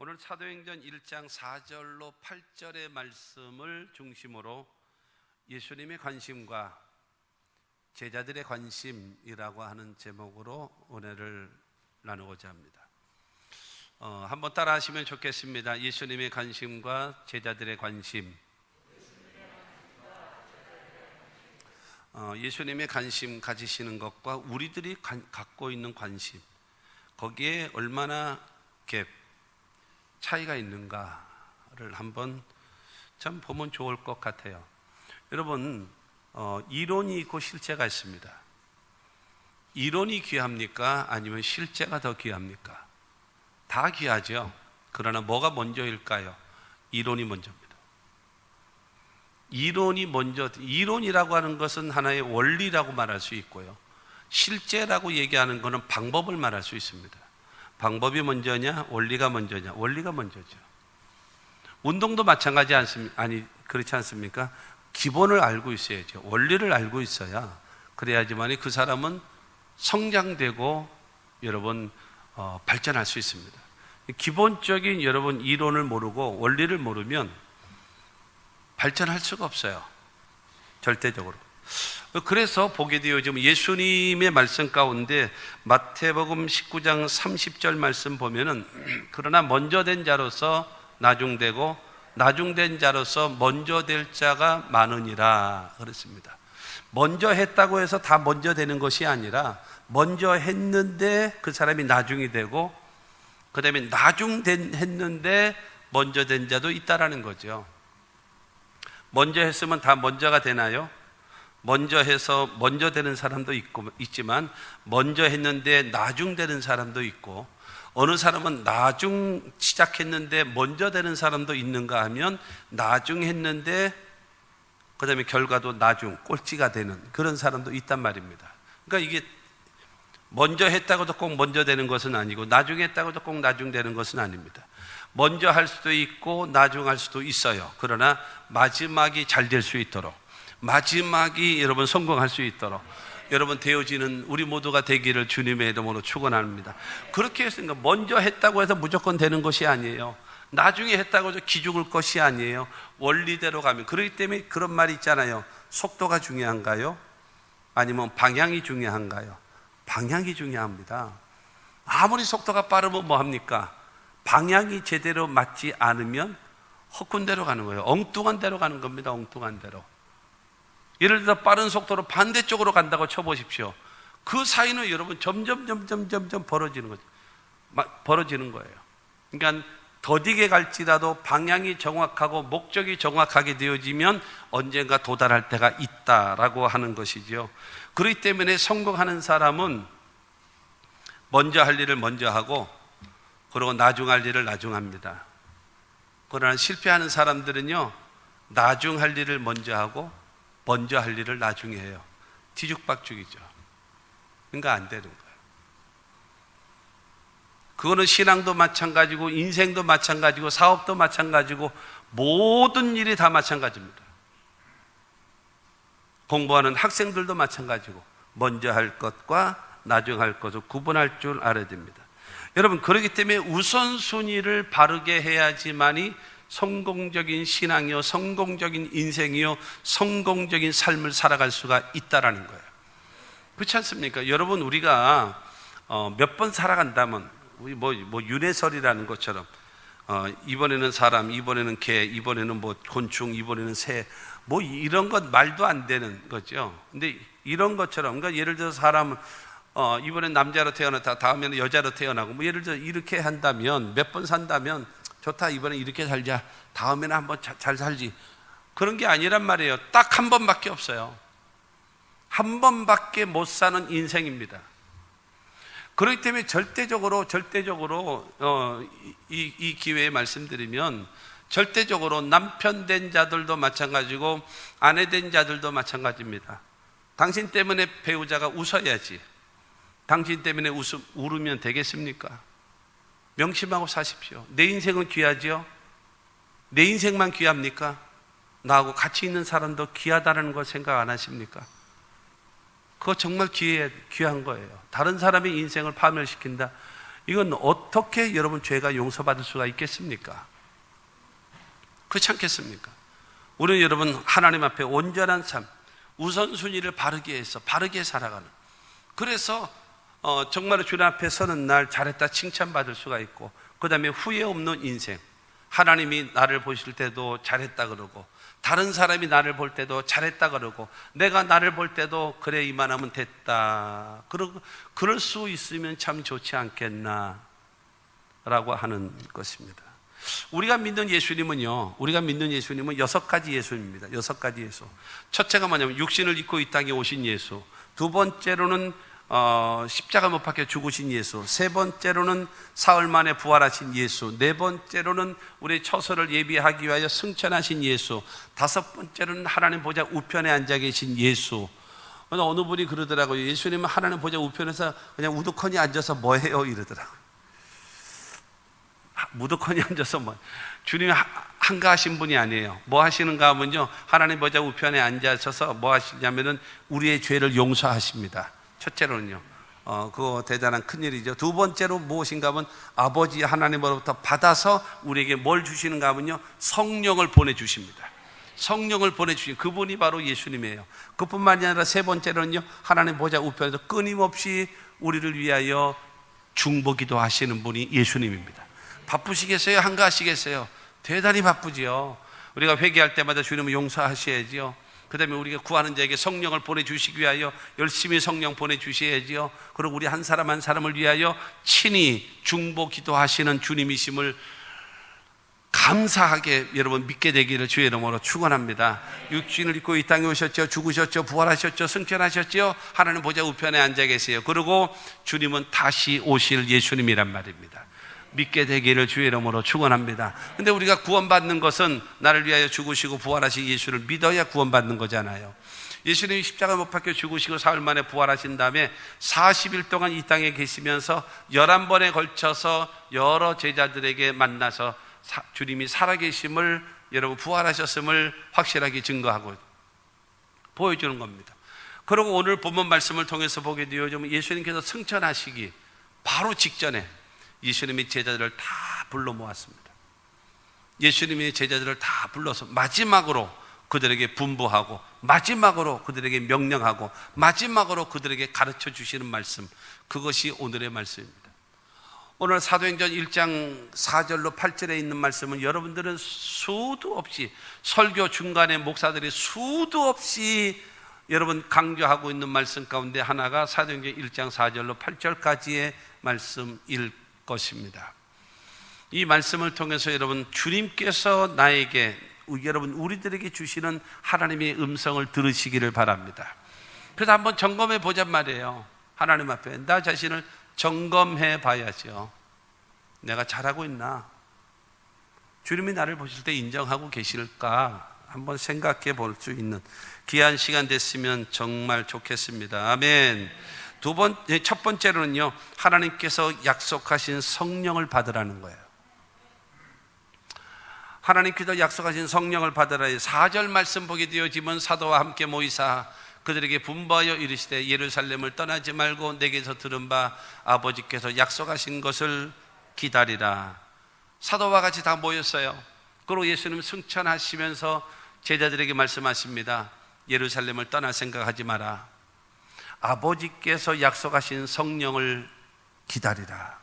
오늘 사도행전 1장 4절로 8절의 말씀을 중심으로 예수님의 관심과 제자들의 관심이라고 하는 제목으로 은혜를 나누고자 합니다. 한번 따라 하시면 좋겠습니다. 예수님의 관심과 제자들의 관심. 예수님의 관심 가지시는 것과 우리들이 갖고 있는 관심, 거기에 얼마나 차이가 있는가를 한번 참 보면 좋을 것 같아요. 여러분, 이론이 있고 실제가 있습니다. 이론이 귀합니까? 아니면 실제가 더 귀합니까? 다 귀하죠. 그러나 뭐가 먼저일까요? 이론이 먼저입니다. 이론이라고 하는 것은 하나의 원리라고 말할 수 있고요, 실제라고 얘기하는 것은 방법을 말할 수 있습니다. 방법이 먼저냐, 원리가 먼저냐? 원리가 먼저죠. 운동도 마찬가지 그렇지 않습니까? 기본을 알고 있어야죠. 원리를 알고 있어야, 그래야지만 그 사람은 성장되고 여러분 발전할 수 있습니다. 기본적인 여러분 이론을 모르고 원리를 모르면 발전할 수가 없어요, 절대적으로. 그래서 보게 되어 지금 예수님의 말씀 가운데 마태복음 19장 30절 말씀 보면은, 그러나 먼저 된 자로서 나중되고 나중된 자로서 먼저 될 자가 많으니라 그랬습니다. 먼저 했다고 해서 다 먼저 되는 것이 아니라, 먼저 했는데 그 사람이 나중이 되고, 그 다음에 했는데 먼저 된 자도 있다라는 거죠. 먼저 했으면 다 먼저가 되나요? 먼저 해서 먼저 되는 사람도 있지만, 먼저 했는데 나중 되는 사람도 있고, 어느 사람은 나중 시작했는데 먼저 되는 사람도 있는가 하면, 나중 했는데 그 다음에 결과도 나중 꼴찌가 되는 그런 사람도 있단 말입니다. 그러니까 이게 먼저 했다고도 꼭 먼저 되는 것은 아니고, 나중 했다고도 꼭 나중 되는 것은 아닙니다. 먼저 할 수도 있고 나중 할 수도 있어요. 그러나 마지막이 잘 될 수 있도록, 마지막이 여러분 성공할 수 있도록 여러분 되어지는 우리 모두가 되기를 주님의 이름으로 축원합니다. 그렇게 했으니까 먼저 했다고 해서 무조건 되는 것이 아니에요. 나중에 했다고 해서 기죽을 것이 아니에요. 원리대로 가면. 그렇기 때문에 그런 말이 있잖아요. 속도가 중요한가요? 아니면 방향이 중요한가요? 방향이 중요합니다. 아무리 속도가 빠르면 뭐합니까? 방향이 제대로 맞지 않으면 헛군 대로 가는 거예요. 엉뚱한 대로 가는 겁니다. 엉뚱한 대로. 예를 들어 빠른 속도로 반대쪽으로 간다고 쳐보십시오. 그 사이는 여러분 점점 벌어지는 거죠. 벌어지는 거예요. 그러니까 더디게 갈지라도 방향이 정확하고 목적이 정확하게 되어지면 언젠가 도달할 때가 있다라고 하는 것이죠. 그렇기 때문에 성공하는 사람은 먼저 할 일을 먼저 하고, 그리고 나중 할 일을 나중 합니다. 그러나 실패하는 사람들은요, 나중 할 일을 먼저 하고 먼저 할 일을 나중에 해요. 뒤죽박죽이죠. 그러니까 안 되는 거예요. 그거는 신앙도 마찬가지고, 인생도 마찬가지고, 사업도 마찬가지고, 모든 일이 다 마찬가지입니다. 공부하는 학생들도 마찬가지고, 먼저 할 것과 나중 할 것을 구분할 줄 알아야 됩니다. 여러분, 그렇기 때문에 우선순위를 바르게 해야지만이 성공적인 신앙이요, 성공적인 인생이요, 성공적인 삶을 살아갈 수가 있다라는 거예요. 그렇지 않습니까? 여러분, 우리가 몇 번 살아간다면, 우리 뭐 윤회설이라는 것처럼 이번에는 사람, 이번에는 개, 이번에는 뭐 곤충, 이번에는 새, 뭐 이런 것 말도 안 되는 거죠. 근데 이런 것처럼, 그러니까 예를 들어서 사람은 이번엔 남자로 태어났다, 다음에는 여자로 태어나고, 뭐 예를 들어 이렇게 한다면, 몇 번 산다면 좋다, 이번엔 이렇게 살자, 다음에는 한번 잘 살지, 그런 게 아니란 말이에요. 딱 한 번밖에 없어요. 한 번밖에 못 사는 인생입니다. 그렇기 때문에 절대적으로 이 기회에 말씀드리면, 절대적으로 남편 된 자들도 마찬가지고 아내 된 자들도 마찬가지입니다. 당신 때문에 배우자가 웃어야지, 당신 때문에 울으면 되겠습니까? 명심하고 사십시오. 내 인생은 귀하죠? 내 인생만 귀합니까? 나하고 같이 있는 사람도 귀하다는 걸 생각 안 하십니까? 그거 정말 귀한 거예요. 다른 사람의 인생을 파멸시킨다. 이건 어떻게 여러분 죄가 용서받을 수가 있겠습니까? 그렇지 않겠습니까? 우리는 여러분 하나님 앞에 온전한 삶, 우선순위를 바르게 해서 바르게 살아가는, 그래서 정말 주님 앞에 서는 날 잘했다 칭찬받을 수가 있고, 그 다음에 후회 없는 인생, 하나님이 나를 보실 때도 잘했다 그러고, 다른 사람이 나를 볼 때도 잘했다 그러고, 내가 나를 볼 때도 그래 이만하면 됐다, 그럴 수 있으면 참 좋지 않겠나 라고 하는 것입니다. 우리가 믿는 예수님은요, 우리가 믿는 예수님은 6가지 예수입니다. 6가지 예수. 첫째가 뭐냐면 육신을 입고 이 땅에 오신 예수, 두 번째로는 십자가 못 박혀 죽으신 예수, 세 번째로는 사흘 만에 부활하신 예수, 네 번째로는 우리의 처소를 예비하기 위하여 승천하신 예수, 다섯 번째로는 하나님 보좌 우편에 앉아 계신 예수. 어느 분이 그러더라고요. 예수님은 하나님 보좌 우편에서 그냥 우두커니 앉아서 뭐 해요? 이러더라고요. 무두커니 앉아서 뭐, 주님이 한가하신 분이 아니에요. 뭐 하시는가 하면요, 하나님 보좌 우편에 앉아서 뭐 하시냐면은 우리의 죄를 용서하십니다. 첫째로는요, 그거 대단한 큰일이죠. 두 번째로 무엇인가 하면 아버지 하나님으로부터 받아서 우리에게 뭘 주시는가 하면요, 성령을 보내주십니다. 성령을 보내주신 그분이 바로 예수님이에요. 그뿐만이 아니라 세 번째로는요, 하나님 보좌 우편에서 끊임없이 우리를 위하여 중보기도 하시는 분이 예수님입니다. 바쁘시겠어요? 한가하시겠어요? 대단히 바쁘지요. 우리가 회개할 때마다 주님을 용서하셔야지요. 그 다음에 우리가 구하는 자에게 성령을 보내주시기 위하여 열심히 성령 보내주셔야지요. 그리고 우리 한 사람 한 사람을 위하여 친히 중보 기도하시는 주님이심을 감사하게 여러분 믿게 되기를 주의 이름으로 축원합니다. 육신을 입고 이 땅에 오셨죠. 죽으셨죠. 부활하셨죠. 승천하셨죠. 하나님 보좌 우편에 앉아 계세요. 그리고 주님은 다시 오실 예수님이란 말입니다. 믿게 되기를 주의 이름으로 축원합니다. 근데 우리가 구원받는 것은 나를 위하여 죽으시고 부활하신 예수를 믿어야 구원받는 거잖아요. 예수님이 십자가 못 박혀 죽으시고 사흘 만에 부활하신 다음에 40일 동안 이 땅에 계시면서 11번에 걸쳐서 여러 제자들에게 만나서 주님이 살아계심을, 여러분 부활하셨음을 확실하게 증거하고 보여주는 겁니다. 그리고 오늘 본문 말씀을 통해서 보게 되어지면 예수님께서 승천하시기 바로 직전에 예수님이 제자들을 다 불러 모았습니다. 예수님이 제자들을 다 불러서 마지막으로 그들에게 분부하고, 마지막으로 그들에게 명령하고, 마지막으로 그들에게 가르쳐 주시는 말씀, 그것이 오늘의 말씀입니다. 오늘 사도행전 1장 4절로 8절에 있는 말씀은 여러분들은 수도 없이, 설교 중간에 목사들이 수도 없이 여러분 강조하고 있는 말씀 가운데 하나가 사도행전 1장 4절로 8절까지의 말씀일 것입니다. 이 말씀을 통해서 여러분 주님께서 나에게, 여러분 우리들에게 주시는 하나님의 음성을 들으시기를 바랍니다. 그래서 한번 점검해 보잔 말이에요. 하나님 앞에 나 자신을 점검해 봐야죠. 내가 잘하고 있나? 주님이 나를 보실 때 인정하고 계실까? 한번 생각해 볼 수 있는 귀한 시간 됐으면 정말 좋겠습니다. 아멘. 첫 번째로는요, 하나님께서 약속하신 성령을 받으라는 거예요. 하나님께서 약속하신 성령을 받으라. 4절 말씀 보게 되어지면 사도와 함께 모이사 그들에게 분부하여 이르시되 예루살렘을 떠나지 말고 내게서 들은 바 아버지께서 약속하신 것을 기다리라. 사도와 같이 다 모였어요. 그리고 예수님 승천하시면서 제자들에게 말씀하십니다. 예루살렘을 떠날 생각하지 마라. 아버지께서 약속하신 성령을 기다리라.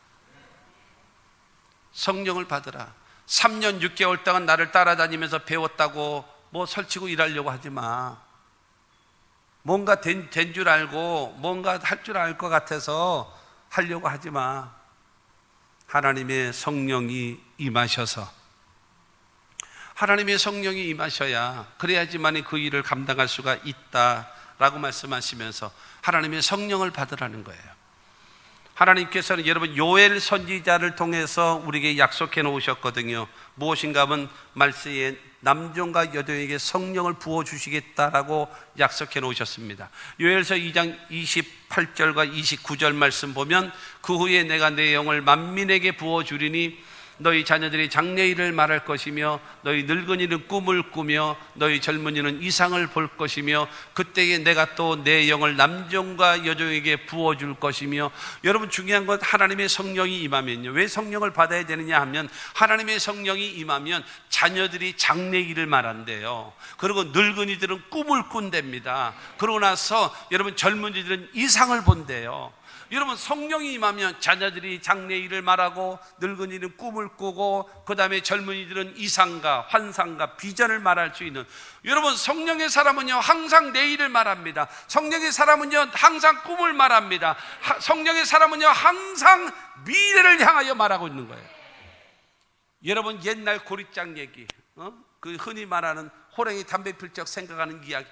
성령을 받으라. 3년 6개월 동안 나를 따라다니면서 배웠다고 뭐 설치고 일하려고 하지 마. 뭔가 된 줄 알고 뭔가 할 줄 알 것 같아서 하려고 하지 마. 하나님의 성령이 임하셔서, 하나님의 성령이 임하셔야, 그래야지만 그 일을 감당할 수가 있다라고 말씀하시면서 하나님의 성령을 받으라는 거예요. 하나님께서는 여러분 요엘 선지자를 통해서 우리에게 약속해 놓으셨거든요. 무엇인가 하면 말세에 남종과 여종에게 성령을 부어주시겠다라고 약속해 놓으셨습니다. 요엘서 2장 28절과 29절 말씀 보면 그 후에 내가 내 영을 만민에게 부어주리니 너희 자녀들이 장래일을 말할 것이며 너희 늙은이는 꿈을 꾸며 너희 젊은이는 이상을 볼 것이며 그때에 내가 또 내 영을 남종과 여종에게 부어줄 것이며. 여러분, 중요한 건 하나님의 성령이 임하면요, 왜 성령을 받아야 되느냐 하면 하나님의 성령이 임하면 자녀들이 장래일을 말한대요. 그리고 늙은이들은 꿈을 꾼답니다. 그러고 나서 여러분 젊은이들은 이상을 본대요. 여러분, 성령이 임하면 자녀들이 장래일을 말하고 늙은이는 꿈을 꾸고 그 다음에 젊은이들은 이상과 환상과 비전을 말할 수 있는. 여러분, 성령의 사람은요 항상 내일을 말합니다. 성령의 사람은요 항상 꿈을 말합니다. 성령의 사람은요 항상 미래를 향하여 말하고 있는 거예요. 여러분, 옛날 고리장 얘기, 그 흔히 말하는 호랭이 담배 필 적 생각하는 이야기,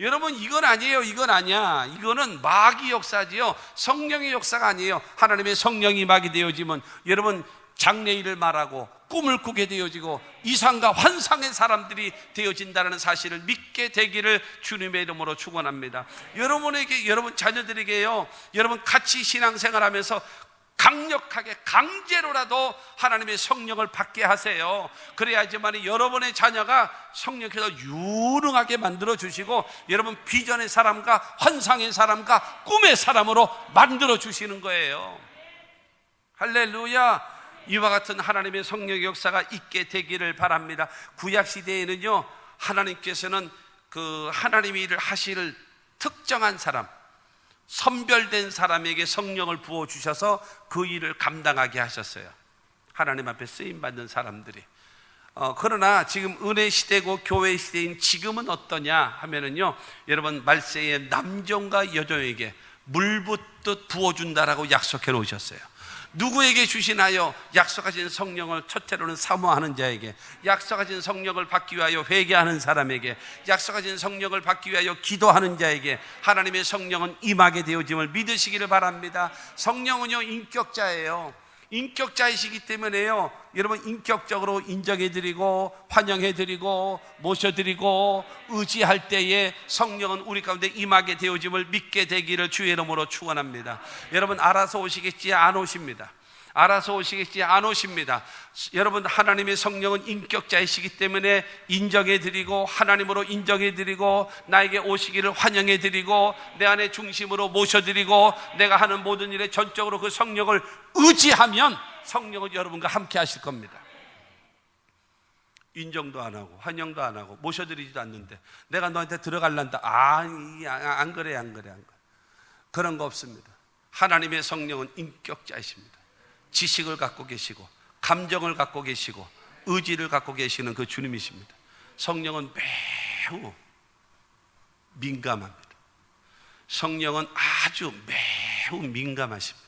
여러분 이건 아니에요. 이건 아니야. 이거는 마귀 역사지요, 성령의 역사가 아니에요. 하나님의 성령이 임하게 되어지면 여러분 장래일을 말하고 꿈을 꾸게 되어지고 이상과 환상의 사람들이 되어진다는 사실을 믿게 되기를 주님의 이름으로 축원합니다. 여러분에게, 여러분 자녀들에게요, 여러분 같이 신앙생활하면서 강력하게 강제로라도 하나님의 성령을 받게 하세요. 그래야지만 여러분의 자녀가 성령께서 유능하게 만들어 주시고 여러분 비전의 사람과 환상의 사람과 꿈의 사람으로 만들어 주시는 거예요. 할렐루야. 이와 같은 하나님의 성령의 역사가 있게 되기를 바랍니다. 구약 시대에는요, 하나님께서는 그 하나님의 일을 하실 특정한 사람, 선별된 사람에게 성령을 부어주셔서 그 일을 감당하게 하셨어요. 하나님 앞에 쓰임받는 사람들이. 그러나 지금 은혜 시대고 교회 시대인 지금은 어떠냐 하면은요, 여러분 말세에 남종과 여종에게 물 붓듯 부어준다라고 약속해 놓으셨어요. 누구에게 주시나요? 약속하신 성령을 첫째로는 사모하는 자에게, 약속하신 성령을 받기 위하여 회개하는 사람에게, 약속하신 성령을 받기 위하여 기도하는 자에게 하나님의 성령은 임하게 되어짐을 믿으시기를 바랍니다. 성령은요 인격자예요. 인격자이시기 때문에요, 여러분 인격적으로 인정해드리고 환영해드리고 모셔드리고 의지할 때에 성령은 우리 가운데 임하게 되어짐을 믿게 되기를 주의 이름으로 축원합니다. 여러분 알아서 오시겠지 안 오십니다. 알아서 오시겠지 안 오십니다. 여러분 하나님의 성령은 인격자이시기 때문에 인정해드리고 하나님으로 인정해드리고 나에게 오시기를 환영해드리고 내 안에 중심으로 모셔드리고 내가 하는 모든 일에 전적으로 그 성령을 의지하면 성령은 여러분과 함께 하실 겁니다. 인정도 안 하고 환영도 안 하고 모셔드리지도 않는데 내가 너한테 들어갈란다, 안 그래. 그런 거 없습니다. 하나님의 성령은 인격자이십니다. 지식을 갖고 계시고 감정을 갖고 계시고 의지를 갖고 계시는 그 주님이십니다. 성령은 매우 민감합니다. 성령은 아주 매우 민감하십니다.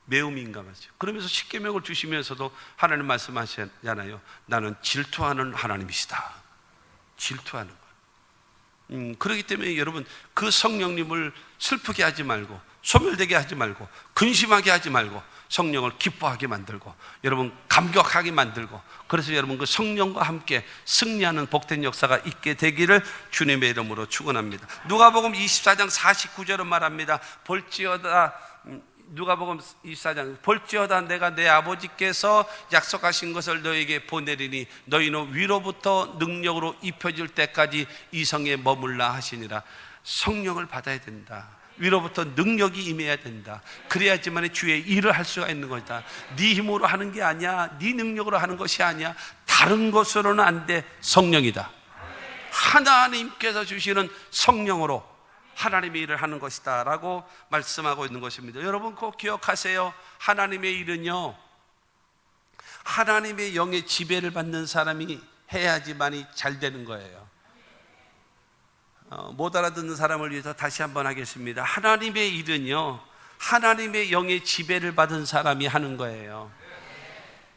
매우 민감하죠. 그러면서 십계명을 주시면서도 하나님 말씀하시잖아요. 나는 질투하는 하나님이시다. 질투하는 것. 그렇기 때문에 여러분 그 성령님을 슬프게 하지 말고 소멸되게 하지 말고 근심하게 하지 말고 성령을 기뻐하게 만들고 여러분 감격하게 만들고, 그래서 여러분 그 성령과 함께 승리하는 복된 역사가 있게 되기를 주님의 이름으로 축원합니다. 누가복음 24장 49절은 말합니다. 누가복음 24장 볼지어다 내가 내 아버지께서 약속하신 것을 너에게 보내리니 너희는 위로부터 능력으로 입혀질 때까지 이 성에 머물라 하시니라. 성령을 받아야 된다. 위로부터 능력이 임해야 된다. 그래야지만 주의 일을 할 수가 있는 거다. 네 힘으로 하는 게 아니야. 네 능력으로 하는 것이 아니야. 다른 것으로는 안 돼. 성령이다. 하나님께서 주시는 성령으로 하나님의 일을 하는 것이다 라고 말씀하고 있는 것입니다. 여러분 꼭 기억하세요. 하나님의 일은요, 하나님의 영의 지배를 받는 사람이 해야지만이 잘 되는 거예요. 못 알아듣는 사람을 위해서 다시 한번 하겠습니다. 하나님의 일은요, 하나님의 영의 지배를 받은 사람이 하는 거예요.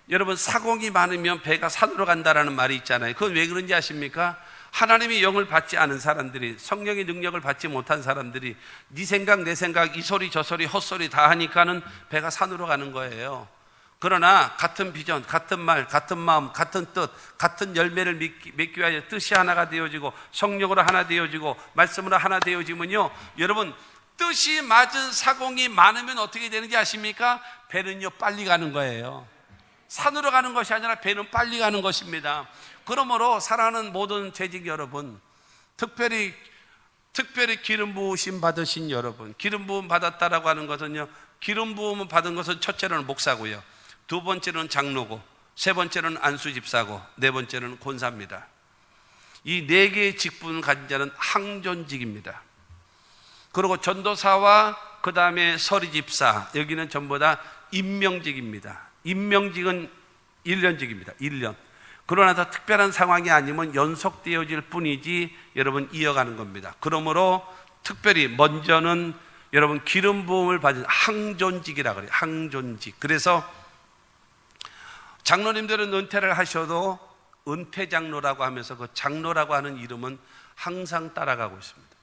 여러분 사공이 많으면 배가 산으로 간다라는 말이 있잖아요. 그건 왜 그런지 아십니까? 하나님의 영을 받지 않은 사람들이, 성령의 능력을 받지 못한 사람들이 네 생각 내 생각 이 소리 저 소리 헛소리 다 하니까는 배가 산으로 가는 거예요. 그러나 같은 비전, 같은 말, 같은 마음, 같은 뜻, 같은 열매를 맺기 위하여 뜻이 하나가 되어지고 성령으로 하나 되어지고 말씀으로 하나 되어지면요, 여러분 뜻이 맞은 사공이 많으면 어떻게 되는지 아십니까? 배는요 빨리 가는 거예요. 산으로 가는 것이 아니라 배는 빨리 가는 것입니다. 그러므로 사랑하는 모든 재직 여러분, 특별히 기름 부으심 받으신 여러분, 기름 부음 받았다라고 하는 것은요, 기름 부음을 받은 것은 첫째로는 목사고요, 두 번째로는 장로고, 세 번째로는 안수 집사고, 네 번째로는 권사입니다. 이 네 개의 직분을 가진 자는 항존직입니다. 그리고 전도사와 그 다음에 서리 집사, 여기는 전부 다 임명직입니다. 임명직은 1년직입니다. 1년. 그러나 더 특별한 상황이 아니면 연속되어질 뿐이지 여러분 이어가는 겁니다. 그러므로 특별히 먼저는 여러분 기름 부음을 받은 항존직이라 그래요. 항존직. 그래서 장로님들은 은퇴를 하셔도 은퇴 장로라고 하면서 그 장로라고 하는 이름은 항상 따라가고 있습니다.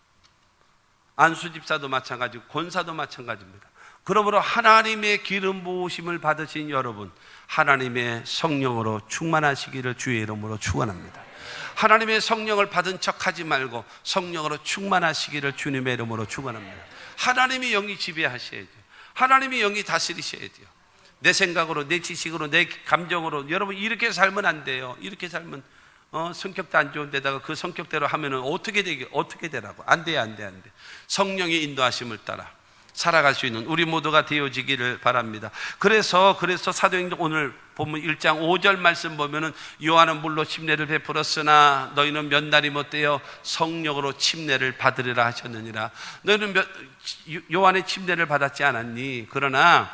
안수 집사도 마찬가지고 권사도 마찬가지입니다. 그러므로 하나님의 기름 부으심을 받으신 여러분, 하나님의 성령으로 충만하시기를 주의 이름으로 축원합니다. 하나님의 성령을 받은 척하지 말고 성령으로 충만하시기를 주님의 이름으로 축원합니다. 하나님의 영이 지배하셔야 돼요. 하나님의 영이 다스리셔야 돼요. 내 생각으로, 내 지식으로, 내 감정으로 여러분 이렇게 살면 안 돼요. 이렇게 살면 성격도 안 좋은데다가 그 성격대로 하면은 어떻게 되라고? 안 돼. 성령의 인도하심을 따라 살아갈 수 있는 우리 모두가 되어지기를 바랍니다. 그래서 사도행전 오늘 본문 1장 5절 말씀 보면은 요한은 물로 침례를 베풀었으나 너희는 몇 날이 못되어 성령으로 침례를 받으리라 하셨느니라. 너희는 요한의 침례를 받았지 않았니? 그러나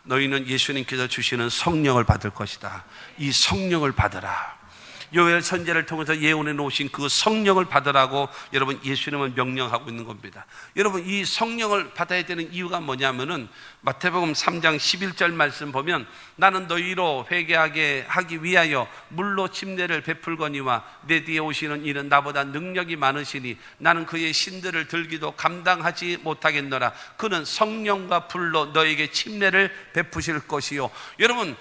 너희는 예수님께서 주시는 성령을 받을 것이다. 이 성령을 받으라. 요엘 선지자를 통해서 예언해 놓으신 그 성령을 받으라고 여러분 예수님은 명령하고 있는 겁니다. 여러분 이 성령을 받아야 되는 이유가 뭐냐면은 마태복음 3장 11절 말씀 보면 나는 너희로 회개하게 하기 위하여 물로 침례를 베풀거니와 내 뒤에 오시는 이는 나보다 능력이 많으시니 나는 그의 신들을 들기도 감당하지 못하겠노라. 그는 성령과 불로 너에게 침례를 베푸실 것이요. 여러분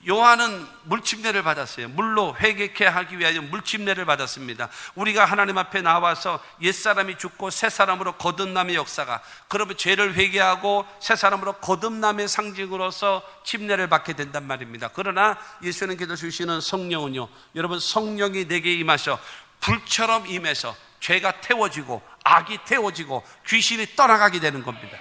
요한은 물침례를 받았어요. 물로 회개케 하기 위하여 물침례를 받았습니다. 우리가 하나님 앞에 나와서 옛사람이 죽고 새사람으로 거듭남의 역사가, 그러면 죄를 회개하고 새사람으로 거듭남의 상징으로서 침례를 받게 된단 말입니다. 그러나 예수님께서 주시는 성령은요, 여러분 성령이 내게 임하셔 불처럼 임해서 죄가 태워지고 악이 태워지고 귀신이 떠나가게 되는 겁니다.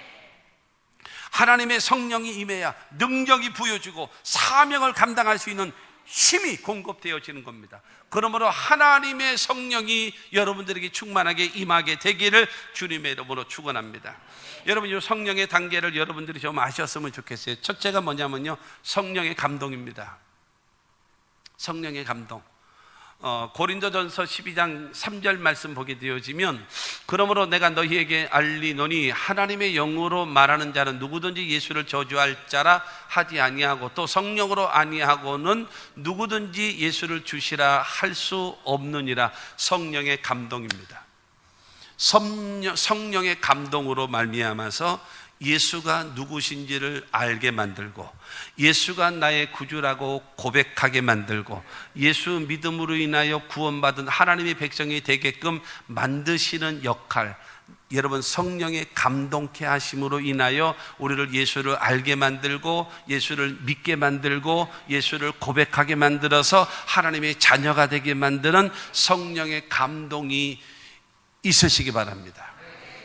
하나님의 성령이 임해야 능력이 부여지고 사명을 감당할 수 있는 힘이 공급되어지는 겁니다. 그러므로 하나님의 성령이 여러분들에게 충만하게 임하게 되기를 주님의 이름으로 축원합니다. 여러분 이 성령의 단계를 여러분들이 좀 아셨으면 좋겠어요. 첫째가 뭐냐면요, 성령의 감동입니다. 성령의 감동. 고린도전서 12장 3절 말씀 보게 되어지면 그러므로 내가 너희에게 알리노니 하나님의 영으로 말하는 자는 누구든지 예수를 저주할 자라 하지 아니하고 또 성령으로 아니하고는 누구든지 예수를 주시라 할 수 없느니라. 성령의 감동입니다. 성령의 감동으로 말미암아서 예수가 누구신지를 알게 만들고 예수가 나의 구주라고 고백하게 만들고 예수 믿음으로 인하여 구원받은 하나님의 백성이 되게끔 만드시는 역할, 여러분 성령의 감동케 하심으로 인하여 우리를 예수를 알게 만들고 예수를 믿게 만들고 예수를 고백하게 만들어서 하나님의 자녀가 되게 만드는 성령의 감동이 있으시기 바랍니다.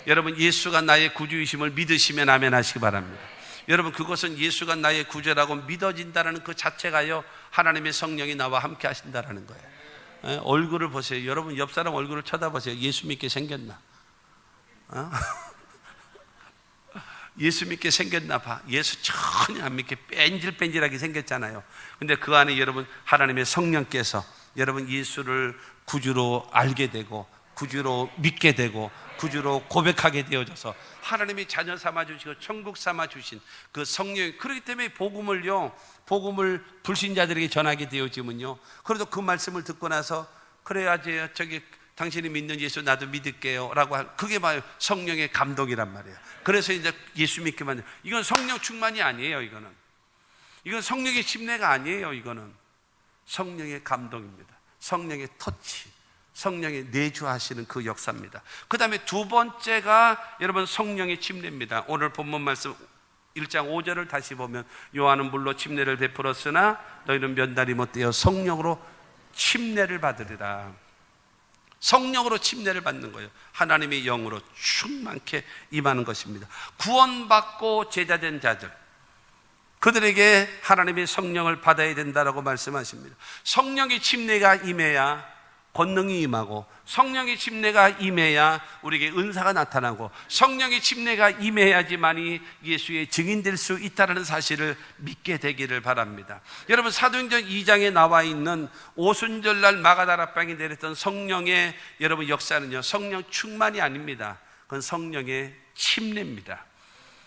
여러분 예수가 나의 구주이심을 믿으시면 아멘 하시기 바랍니다. 여러분 그것은 예수가 나의 구주라고 믿어진다는 그 자체가요, 하나님의 성령이 나와 함께 하신다는 거예요. 얼굴을 보세요. 여러분 옆 사람 얼굴을 쳐다보세요. 예수 믿게 생겼나? 예수 믿게 생겼나 봐. 예수 전혀 안 믿게 뺀질뺀질하게 생겼잖아요. 근데 그 안에 여러분 하나님의 성령께서 여러분 예수를 구주로 알게 되고 구주로 믿게 되고 구주로 고백하게 되어져서 하나님이 자녀 삼아주시고 천국 삼아주신 그 성령이, 그렇기 때문에 복음을 불신자들에게 전하게 되어지면요, 그래도 그 말씀을 듣고 나서 그래야지 저기 당신이 믿는 예수 나도 믿을게요 라고 그게 바로 성령의 감동이란 말이에요. 그래서 이제 예수 믿게 만든, 이건 성령 충만이 아니에요. 이건 성령의 침례가 아니에요. 이거는 성령의 감동입니다. 성령의 터치, 성령이 내주하시는 그 역사입니다. 그 다음에 두 번째가 여러분 성령의 침례입니다. 오늘 본문 말씀 1장 5절을 다시 보면 요한은 물로 침례를 베풀었으나 너희는 면달이 못되어 성령으로 침례를 받으리라. 성령으로 침례를 받는 거예요. 하나님의 영으로 충만케 임하는 것입니다. 구원받고 제자된 자들, 그들에게 하나님의 성령을 받아야 된다라고 말씀하십니다. 성령의 침례가 임해야 권능이 임하고, 성령의 침례가 임해야 우리에게 은사가 나타나고, 성령의 침례가 임해야지만이 예수의 증인될 수 있다는 사실을 믿게 되기를 바랍니다. 여러분, 사도행전 2장에 나와 있는 오순절날 마가다락방에 내렸던 성령의 여러분 역사는요, 성령 충만이 아닙니다. 그건 성령의 침례입니다.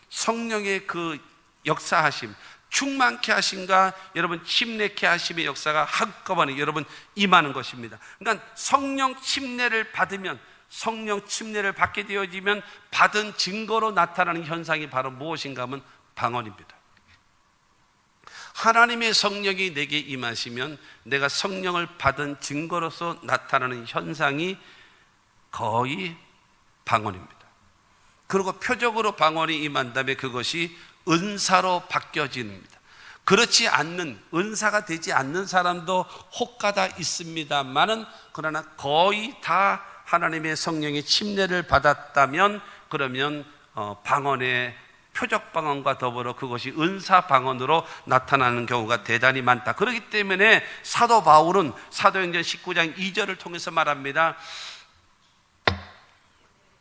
성령의 그 역사하심, 충만케 하심과 여러분 침례케 하심의 역사가 한꺼번에 여러분 임하는 것입니다. 그러니까 성령 침례를 받으면, 성령 침례를 받게 되어지면 받은 증거로 나타나는 현상이 바로 무엇인가 하면 방언입니다. 하나님의 성령이 내게 임하시면 내가 성령을 받은 증거로서 나타나는 현상이 거의 방언입니다. 그리고 표적으로 방언이 임한 다음에 그것이 은사로 바뀌어집니다. 그렇지 않는, 은사가 되지 않는 사람도 혹가다 있습니다만은, 그러나 거의 다 하나님의 성령의 침례를 받았다면 그러면 방언의 표적 방언과 더불어 그것이 은사 방언으로 나타나는 경우가 대단히 많다. 그렇기 때문에 사도 바울은 사도행전 19장 2절을 통해서 말합니다.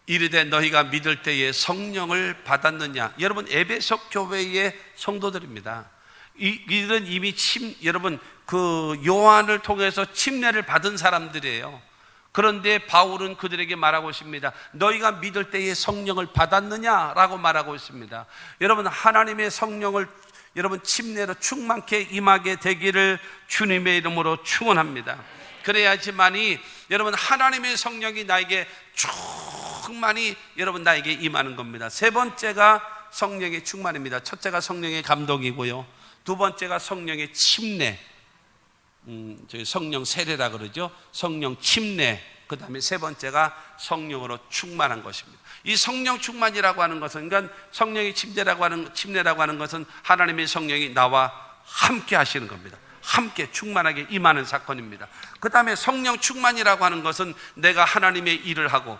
이르되 너희가 믿을 때에 성령을 받았느냐. 여러분, 에베소 교회의 성도들입니다. 이들은 이미 여러분 그 요한을 통해서 침례를 받은 사람들이에요. 그런데 바울은 그들에게 말하고 있습니다. 너희가 믿을 때에 성령을 받았느냐라고 말하고 있습니다. 여러분, 하나님의 성령을 여러분 침례로 충만케 임하게 되기를 주님의 이름으로 축원합니다. 그래야지만이 여러분 하나님의 성령이 나에게 충만히 여러분 나에게 임하는 겁니다. 세 번째가 성령의 충만입니다. 첫째가 성령의 감동이고요, 두 번째가 성령의 침례, 저희 성령 세례라 그러죠. 성령 침례. 그 다음에 세 번째가 성령으로 충만한 것입니다. 이 성령 충만이라고 하는 것은, 그러니까 성령의 침례라고 하는 것은 하나님의 성령이 나와 함께 하시는 겁니다. 함께 충만하게 임하는 사건입니다. 그 다음에 성령 충만이라고 하는 것은 내가 하나님의 일을 하고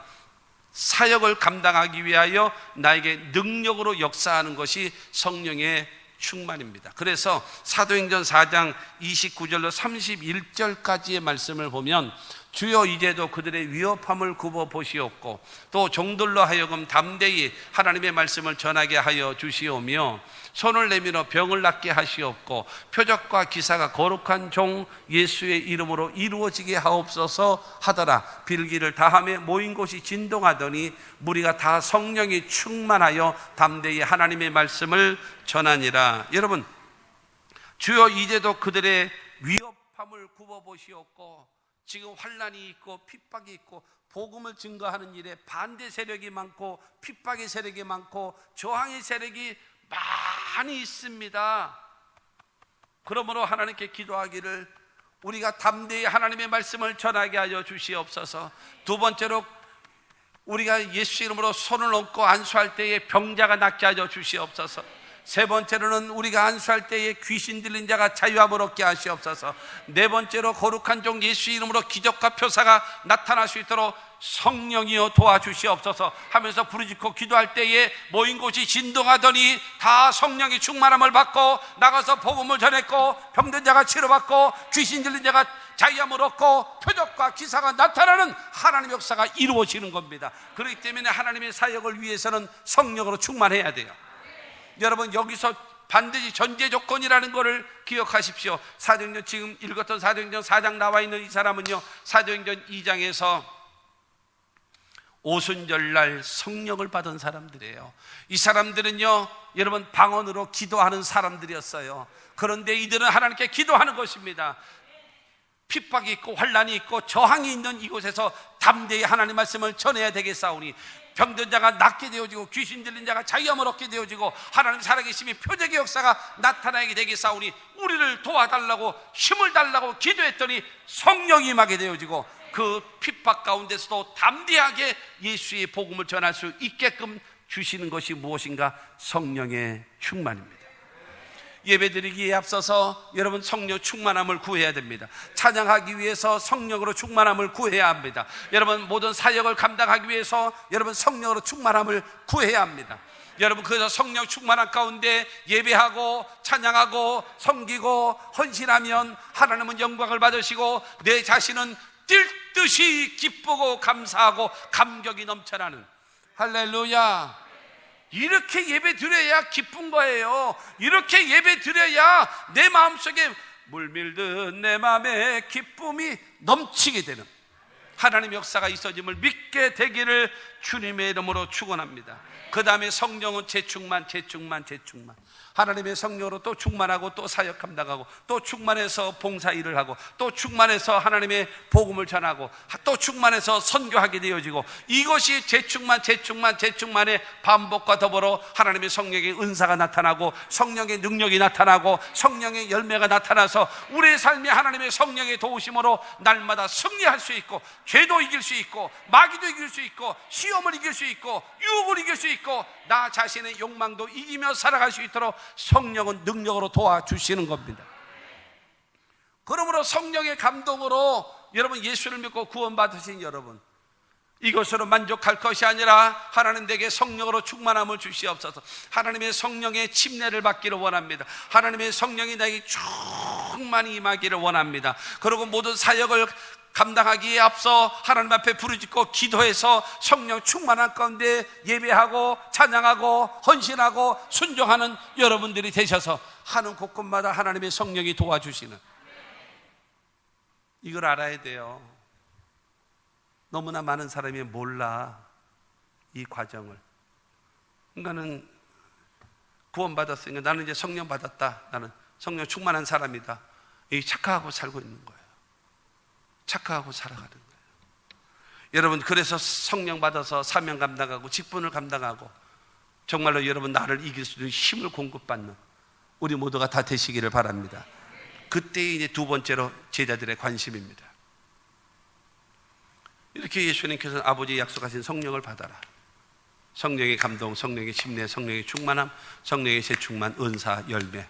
사역을 감당하기 위하여 나에게 능력으로 역사하는 것이 성령의 충만입니다. 그래서 사도행전 4장 29절로 31절까지의 말씀을 보면 주여 이제도 그들의 위협함을 굽어 보시옵고 또 종들로 하여금 담대히 하나님의 말씀을 전하게 하여 주시오며 손을 내밀어 병을 낫게 하시옵고 표적과 기사가 거룩한 종 예수의 이름으로 이루어지게 하옵소서 하더라. 빌기를 다하며 모인 곳이 진동하더니 무리가 다 성령이 충만하여 담대히 하나님의 말씀을 전하니라. 여러분, 주여 이제도 그들의 위협함을 굽어 보시옵고 지금 환난이 있고 핍박이 있고 복음을 증거하는 일에 반대 세력이 많고 핍박의 세력이 많고 저항의 세력이 많이 있습니다. 그러므로 하나님께 기도하기를 우리가 담대히 하나님의 말씀을 전하게 하여 주시옵소서. 두 번째로 우리가 예수 이름으로 손을 얹고 안수할 때에 병자가 낫게 하여 주시옵소서. 세 번째로는 우리가 안수할 때에 귀신 들린 자가 자유함을 얻게 하시옵소서. 네 번째로 거룩한 종 예수 이름으로 기적과 표사가 나타날 수 있도록 성령이여 도와주시옵소서 하면서 부르짖고 기도할 때에 모인 곳이 진동하더니 다 성령의 충만함을 받고 나가서 복음을 전했고 병든 자가 치료받고 귀신 들린 자가 자유함을 얻고 표적과 기사가 나타나는 하나님의 역사가 이루어지는 겁니다. 그렇기 때문에 하나님의 사역을 위해서는 성령으로 충만해야 돼요. 여러분, 여기서 반드시 전제 조건이라는 것을 기억하십시오. 사도행전, 지금 읽었던 사도행전 4장 나와 있는 이 사람은요, 사도행전 2장에서 오순절날 성령을 받은 사람들이에요. 이 사람들은요, 여러분 방언으로 기도하는 사람들이었어요. 그런데 이들은 하나님께 기도하는 것입니다. 핍박이 있고 환난이 있고 저항이 있는 이곳에서 담대히 하나님 말씀을 전해야 되겠사오니 병든 자가 낫게 되어지고 귀신 들린 자가 자유함을 얻게 되어지고 하나님 살아계심이 표적의 역사가 나타나게 되겠사오니 우리를 도와달라고 힘을 달라고 기도했더니 성령이 임하게 되어지고 그 핍박 가운데서도 담대하게 예수의 복음을 전할 수 있게끔 주시는 것이 무엇인가? 성령의 충만입니다. 예배드리기에 앞서서 여러분 성령 충만함을 구해야 됩니다. 찬양하기 위해서 성령으로 충만함을 구해야 합니다. 여러분 모든 사역을 감당하기 위해서 여러분 성령으로 충만함을 구해야 합니다. 여러분 그래서 성령 충만한 가운데 예배하고 찬양하고 섬기고 헌신하면 하나님은 영광을 받으시고 내 자신은 뛸 듯이 기쁘고 감사하고 감격이 넘쳐나는, 할렐루야. 이렇게 예배 드려야 기쁜 거예요. 이렇게 예배 드려야 내 마음속에 물밀듯 내 마음에 기쁨이 넘치게 되는 하나님의 역사가 있어짐을 믿게 되기를 주님의 이름으로 축원합니다. 그 다음에 성령은 재충만. 하나님의 성령으로 또 충만하고 또 사역 감당하고 또 충만해서 봉사 일을 하고 또 충만해서 하나님의 복음을 전하고 또 충만해서 선교하게 되어지고, 이것이 재충만의 반복과 더불어 하나님의 성령의 은사가 나타나고 성령의 능력이 나타나고 성령의 열매가 나타나서 우리의 삶에 하나님의 성령의 도우심으로 날마다 승리할 수 있고 죄도 이길 수 있고 마귀도 이길 수 있고 시험을 이길 수 있고 유혹을 이길 수 있고 나 자신의 욕망도 이기며 살아갈 수 있도록 성령은 능력으로 도와주시는 겁니다. 그러므로 성령의 감동으로 여러분 예수를 믿고 구원받으신 여러분, 이것으로 만족할 것이 아니라 하나님 내게 성령으로 충만함을 주시옵소서. 하나님의 성령의 침례를 받기를 원합니다. 하나님의 성령이 나에게 충만히 임하기를 원합니다. 그리고 모든 사역을 감당하기에 앞서 하나님 앞에 부르짖고 기도해서 성령 충만한 가운데 예배하고 찬양하고 헌신하고 순종하는 여러분들이 되셔서 하는 곳곳마다 하나님의 성령이 도와주시는, 이걸 알아야 돼요. 너무나 많은 사람이 몰라 이 과정을. 그러니까는 구원받았으니까 나는 이제 성령 받았다, 나는 성령 충만한 사람이다, 이 착각하고 살고 있는 거예요. 착각하고 살아가는 거예요. 여러분 그래서 성령 받아서 사명 감당하고 직분을 감당하고 정말로 여러분 나를 이길 수 있는 힘을 공급받는 우리 모두가 다 되시기를 바랍니다. 그때 이제 두 번째로 제자들의 관심입니다. 이렇게 예수님께서 아버지 약속하신 성령을 받아라. 성령의 감동, 성령의 침례, 성령의 충만함, 성령의 재충만, 은사, 열매,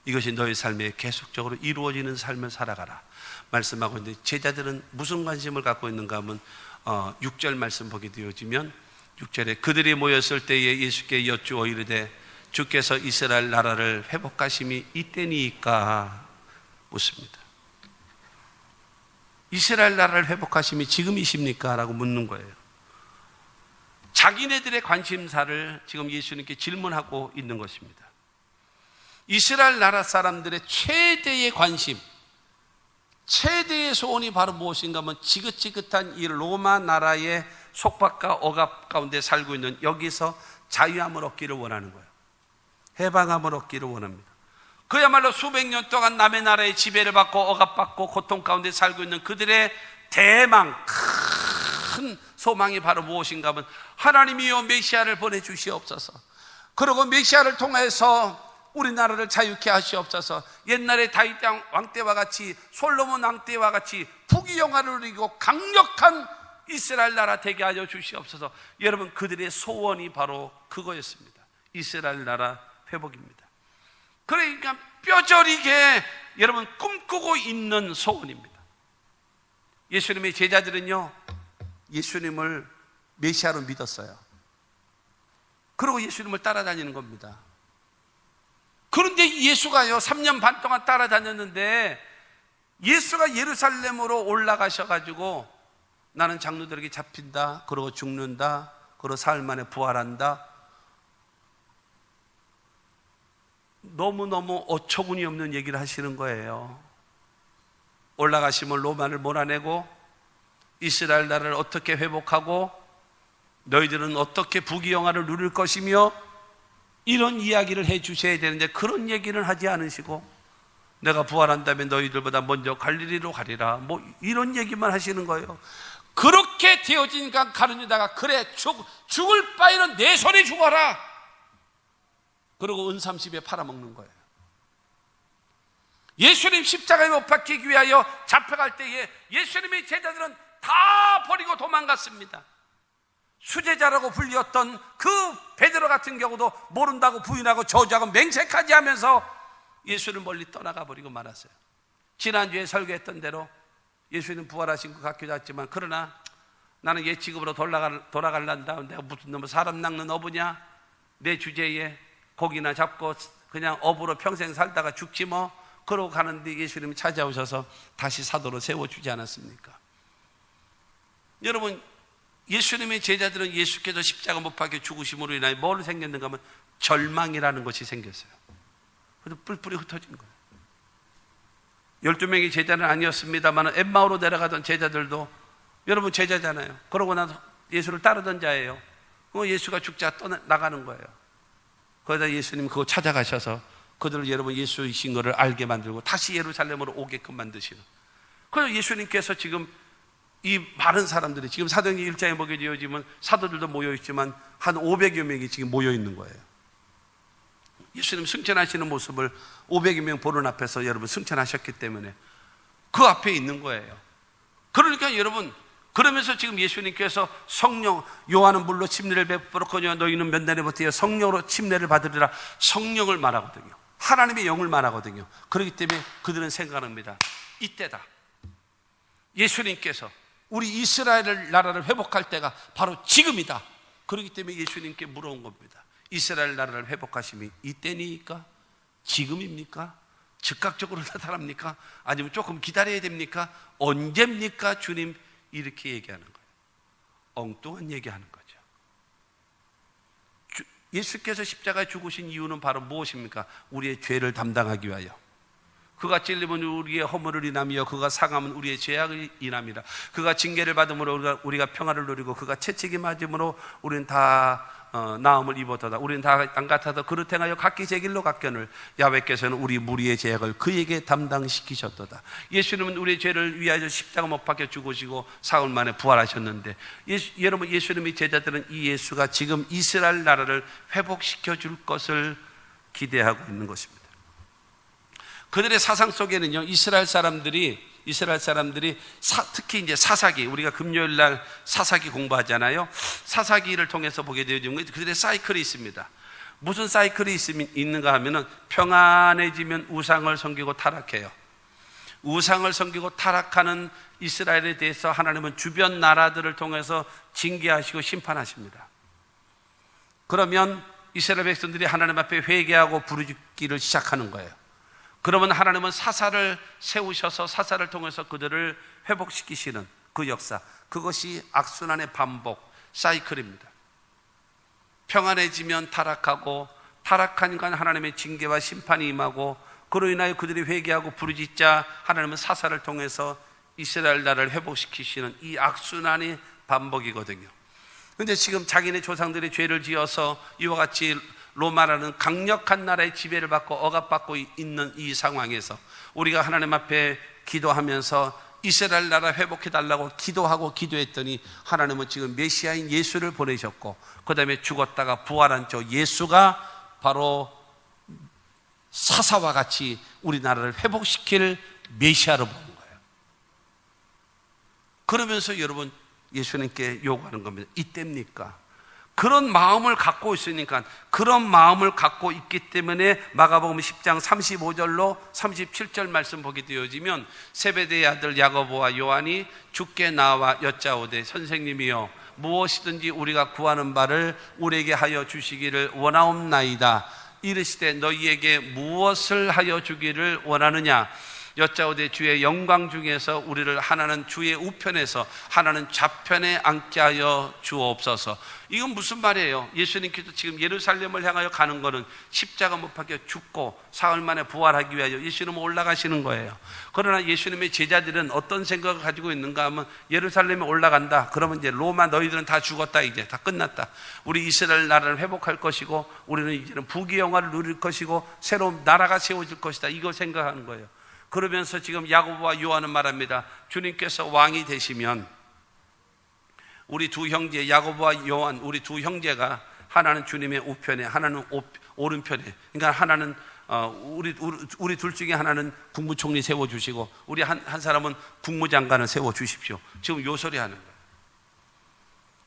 이것이 너의 삶에 계속적으로 이루어지는 삶을 살아가라 말씀하고 있는데, 제자들은 무슨 관심을 갖고 있는가 하면 6절 말씀 보게 되어지면 6절에 그들이 모였을 때에 예수께 여쭈어 이르되 주께서 이스라엘 나라를 회복하심이 이때니까 묻습니다. 이스라엘 나라를 회복하심이 지금이십니까? 라고 묻는 거예요. 자기네들의 관심사를 지금 예수님께 질문하고 있는 것입니다. 이스라엘 나라 사람들의 최대의 관심, 최대의 소원이 바로 무엇인가 하면 지긋지긋한 이 로마 나라의 속박과 억압 가운데 살고 있는 여기서 자유함을 얻기를 원하는 거예요. 해방함을 얻기를 원합니다. 그야말로 수백 년 동안 남의 나라의 지배를 받고 억압받고 고통 가운데 살고 있는 그들의 대망, 큰 소망이 바로 무엇인가 하면 하나님이여 메시아를 보내주시옵소서. 그리고 메시아를 통해서 우리나라를 자유케 하시옵소서. 옛날에 다윗 왕 때와 같이 솔로몬 왕 때와 같이 부귀영화를 누리고 강력한 이스라엘 나라 되게 하여 주시옵소서. 여러분 그들의 소원이 바로 그거였습니다. 이스라엘 나라 회복입니다. 그러니까 뼈저리게 여러분 꿈꾸고 있는 소원입니다. 예수님의 제자들은요 예수님을 메시아로 믿었어요. 그리고 예수님을 따라다니는 겁니다. 그런데 예수가요 3년 반 동안 따라다녔는데 예수가 예루살렘으로 올라가셔가지고 나는 장로들에게 잡힌다, 그러고 죽는다, 그러고 사흘 만에 부활한다, 너무너무 어처구니 없는 얘기를 하시는 거예요. 올라가시면 로마를 몰아내고 이스라엘 나라를 어떻게 회복하고 너희들은 어떻게 부귀영화를 누릴 것이며 이런 이야기를 해 주셔야 되는데 그런 얘기는 하지 않으시고 내가 부활한다면 너희들보다 먼저 갈릴리로 가리라 뭐 이런 얘기만 하시는 거예요. 그렇게 되어지니까 가룟 유다가 그래 죽을 바에는 내 손에 죽어라 그리고 은삼십에 팔아먹는 거예요. 예수님 십자가에 못 박히기 위하여 잡혀갈 때에 예수님의 제자들은 다 버리고 도망갔습니다. 수제자라고 불렸던 그 베드로 같은 경우도 모른다고 부인하고 저주하고 맹세까지 하면서 예수를 멀리 떠나가 버리고 말았어요. 지난주에 설교했던 대로 예수님 부활하신 것 같기도 했지만, 그러나 나는 옛 직업으로 돌아갈란다. 내가 무슨 놈의 사람 낚는 어부냐? 내 주제에 고기나 잡고 그냥 어부로 평생 살다가 죽지 뭐. 그러고 가는데 예수님이 찾아오셔서 다시 사도로 세워주지 않았습니까? 여러분, 예수님의 제자들은 예수께서 십자가 못 박혀 죽으심으로 인하여 뭘 생겼는가 하면 절망이라는 것이 생겼어요. 그래서 뿔뿔이 흩어진 거예요. 12명의 제자는 아니었습니다만 엠마오로 내려가던 제자들도, 여러분 제자잖아요. 그러고 나서 예수를 따르던 자예요. 예수가 죽자 떠나가는 거예요. 거기다 예수님 그거 찾아가셔서 그들을 여러분 예수이신 것을 알게 만들고 다시 예루살렘으로 오게끔 만드시는. 그래서 예수님께서 지금 이 많은 사람들이 지금 사도행전 1장에 보게 되어지면 사도들도 모여있지만 한 500여 명이 지금 모여있는 거예요. 예수님 승천하시는 모습을 500여 명 보는 앞에서 여러분 승천하셨기 때문에 그 앞에 있는 거예요. 그러니까 여러분, 그러면서 지금 예수님께서 성령, 요한은 물로 침례를 베풀었거니와 너희는 몇 날에 못하여 성령으로 침례를 받으리라, 성령을 말하거든요. 하나님의 영을 말하거든요. 그렇기 때문에 그들은 생각합니다. 이때다. 예수님께서 우리 이스라엘 나라를 회복할 때가 바로 지금이다. 그렇기 때문에 예수님께 물어온 겁니다. 이스라엘 나라를 회복하심이 이때니까? 지금입니까? 즉각적으로 나타납니까? 아니면 조금 기다려야 됩니까? 언제입니까? 주님, 이렇게 얘기하는 거예요. 엉뚱한 얘기하는 거죠. 예수께서 십자가에 죽으신 이유는 바로 무엇입니까? 우리의 죄를 담당하기 위하여. 그가 찔림은 우리의 허물을 인하며 그가 상함은 우리의 죄악을 인함이라. 그가 징계를 받음으로 우리가 평화를 누리고 그가 채찍이 맞음으로 우리는 다 나음을 입었도다. 우리는 다 안 같아서 그릇 행하여 각기 제 길로 갔거늘 야훼께서는 우리 무리의 죄악을 그에게 담당시키셨도다. 예수님은 우리의 죄를 위하여 십자가 못 박혀 죽으시고 사흘 만에 부활하셨는데, 여러분 예수님의 제자들은 이 예수가 지금 이스라엘 나라를 회복시켜 줄 것을 기대하고 있는 것입니다. 그들의 사상 속에는요, 이스라엘 사람들이 특히 이제 사사기, 우리가 금요일 날 사사기 공부하잖아요. 사사기를 통해서 보게 되어지면 그들의 사이클이 있습니다. 무슨 사이클이 있는가 하면은 평안해지면 우상을 섬기고 타락해요. 우상을 섬기고 타락하는 이스라엘에 대해서 하나님은 주변 나라들을 통해서 징계하시고 심판하십니다. 그러면 이스라엘 백성들이 하나님 앞에 회개하고 부르짖기를 시작하는 거예요. 그러면 하나님은 사사를 세우셔서 사사를 통해서 그들을 회복시키시는 그 역사, 그것이 악순환의 반복, 사이클입니다. 평안해지면 타락하고, 타락하니까 하나님의 징계와 심판이 임하고, 그로 인하여 그들이 회개하고 부르짖자 하나님은 사사를 통해서 이스라엘 나라를 회복시키시는 이 악순환의 반복이거든요. 그런데 지금 자기네 조상들이 죄를 지어서 이와 같이 로마라는 강력한 나라의 지배를 받고 억압받고 있는 이 상황에서 우리가 하나님 앞에 기도하면서 이스라엘 나라 회복해달라고 기도했더니 하나님은 지금 메시아인 예수를 보내셨고, 그 다음에 죽었다가 부활한 저 예수가 바로 사사와 같이 우리나라를 회복시킬 메시아로 보는 거예요. 그러면서 여러분 예수님께 요구하는 겁니다. 이때입니까? 그런 마음을 갖고 있으니까, 그런 마음을 갖고 있기 때문에 마가복음 10장 35절로 37절 말씀 보게 되어지면 세베대의 아들 야고보와 요한이 주께 나와 여짜오되 선생님이여 무엇이든지 우리가 구하는 바를 우리에게 하여 주시기를 원하옵나이다. 이르시되 너희에게 무엇을 하여 주기를 원하느냐? 여짜오되 주의 영광 중에서 우리를 하나는 주의 우편에서 하나는 좌편에 앉게 하여 주옵소서. 이건 무슨 말이에요? 예수님께서 지금 예루살렘을 향하여 가는 것은 십자가 못 박혀 죽고 사흘 만에 부활하기 위하여 예수님은 올라가시는 거예요. 그러나 예수님의 제자들은 어떤 생각을 가지고 있는가 하면, 예루살렘에 올라간다 그러면 이제 로마 너희들은 다 죽었다, 이제 다 끝났다, 우리 이스라엘 나라를 회복할 것이고 우리는 이제는 부귀영화를 누릴 것이고 새로운 나라가 세워질 것이다, 이거 생각하는 거예요. 그러면서 지금 야고보와 요한은 말합니다. 주님께서 왕이 되시면 우리 두 형제, 야고보와 요한, 우리 두 형제가 하나는 주님의 우편에, 하나는 오른편에, 그러니까 하나는 우리 둘 중에 하나는 국무총리 세워주시고 우리 한 사람은 국무장관을 세워주십시오. 지금 요 소리 하는 거예요.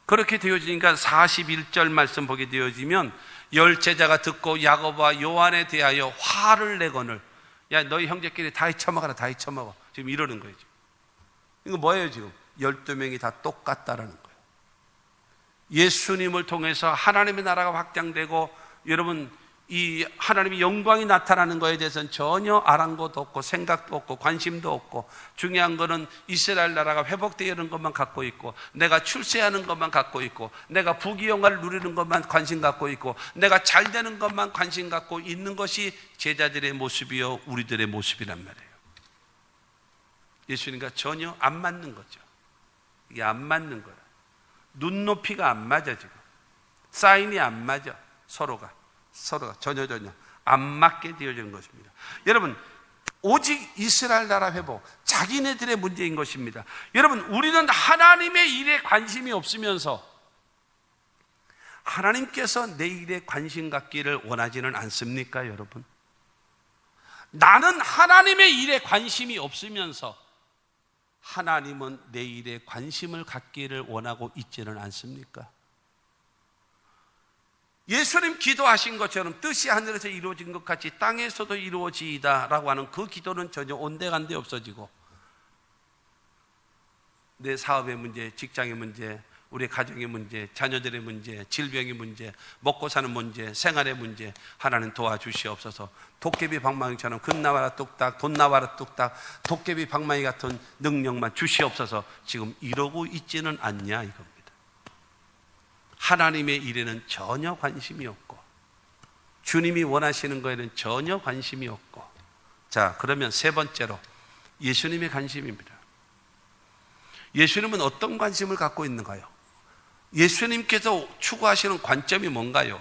그렇게 되어지니까 41절 말씀 보게 되어지면 열 제자가 듣고 야고보와 요한에 대하여 화를 내거늘, 야 너희 형제끼리 다 헤쳐먹어라, 다 헤쳐먹어, 지금 이러는 거예요. 지금. 이거 뭐예요? 지금 12명이 다 똑같다라는 거예요. 예수님을 통해서 하나님의 나라가 확장되고, 여러분 이 하나님의 영광이 나타나는 것에 대해서는 전혀 아랑곳도 없고 생각도 없고 관심도 없고, 중요한 것은 이스라엘 나라가 회복되는 것만 갖고 있고, 내가 출세하는 것만 갖고 있고, 내가 부귀영화를 누리는 것만 관심 갖고 있고, 내가 잘 되는 것만 관심 갖고 있는 것이 제자들의 모습이요 우리들의 모습이란 말이에요. 예수님과 전혀 안 맞는 거죠. 이게 안 맞는 거야. 눈높이가 안 맞아. 지금 사인이 안 맞아. 서로가 전혀 안 맞게 되어지는 것입니다. 여러분, 오직 이스라엘 나라 회복, 자기네들의 문제인 것입니다. 여러분, 우리는 하나님의 일에 관심이 없으면서 하나님께서 내 일에 관심 갖기를 원하지는 않습니까? 여러분, 나는 하나님의 일에 관심이 없으면서 하나님은 내 일에 관심을 갖기를 원하고 있지는 않습니까? 예수님 기도하신 것처럼 뜻이 하늘에서 이루어진 것 같이 땅에서도 이루어지이다 라고 하는 그 기도는 전혀 온데간데 없어지고, 내 사업의 문제, 직장의 문제, 우리 가정의 문제, 자녀들의 문제, 질병의 문제, 먹고 사는 문제, 생활의 문제, 하나님 도와주시옵소서. 도깨비 방망이처럼 금 나와라 뚝딱, 돈 나와라 뚝딱, 도깨비 방망이 같은 능력만 주시옵소서. 지금 이러고 있지는 않냐 이겁니다. 하나님의 일에는 전혀 관심이 없고, 주님이 원하시는 거에는 전혀 관심이 없고. 자, 그러면 세 번째로 예수님의 관심입니다. 예수님은 어떤 관심을 갖고 있는가요? 예수님께서 추구하시는 관점이 뭔가요?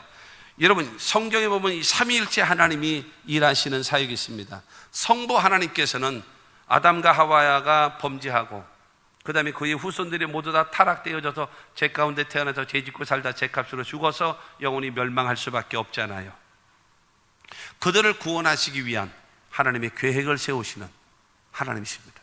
여러분, 성경에 보면 이 삼위일체 하나님이 일하시는 사역이 있습니다. 성부 하나님께서는 아담과 하와가 범죄하고, 그 다음에 그의 후손들이 모두 다 타락되어져서 죄 가운데 태어나서 죄 짓고 살다 죄값으로 죽어서 영원히 멸망할 수밖에 없잖아요. 그들을 구원하시기 위한 하나님의 계획을 세우시는 하나님이십니다.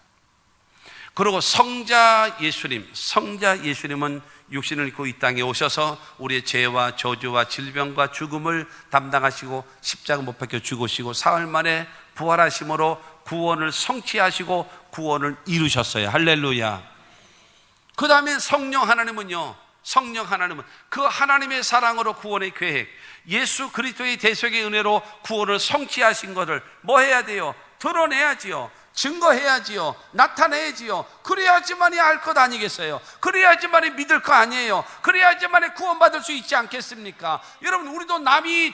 그리고 성자 예수님은 육신을 입고 이 땅에 오셔서 우리의 죄와 저주와 질병과 죽음을 담당하시고 십자가 못 박혀 죽으시고 사흘 만에 부활하심으로 구원을 성취하시고 구원을 이루셨어요. 할렐루야. 그 다음에 성령 하나님은 그 하나님의 사랑으로 구원의 계획, 예수 그리스도의 대속의 은혜로 구원을 성취하신 것을 뭐 해야 돼요? 드러내야지요. 증거해야지요. 나타내야지요. 그래야지만이 알 것 아니겠어요? 그래야지만이 믿을 거 아니에요? 그래야지만이 구원받을 수 있지 않겠습니까? 여러분, 우리도 남이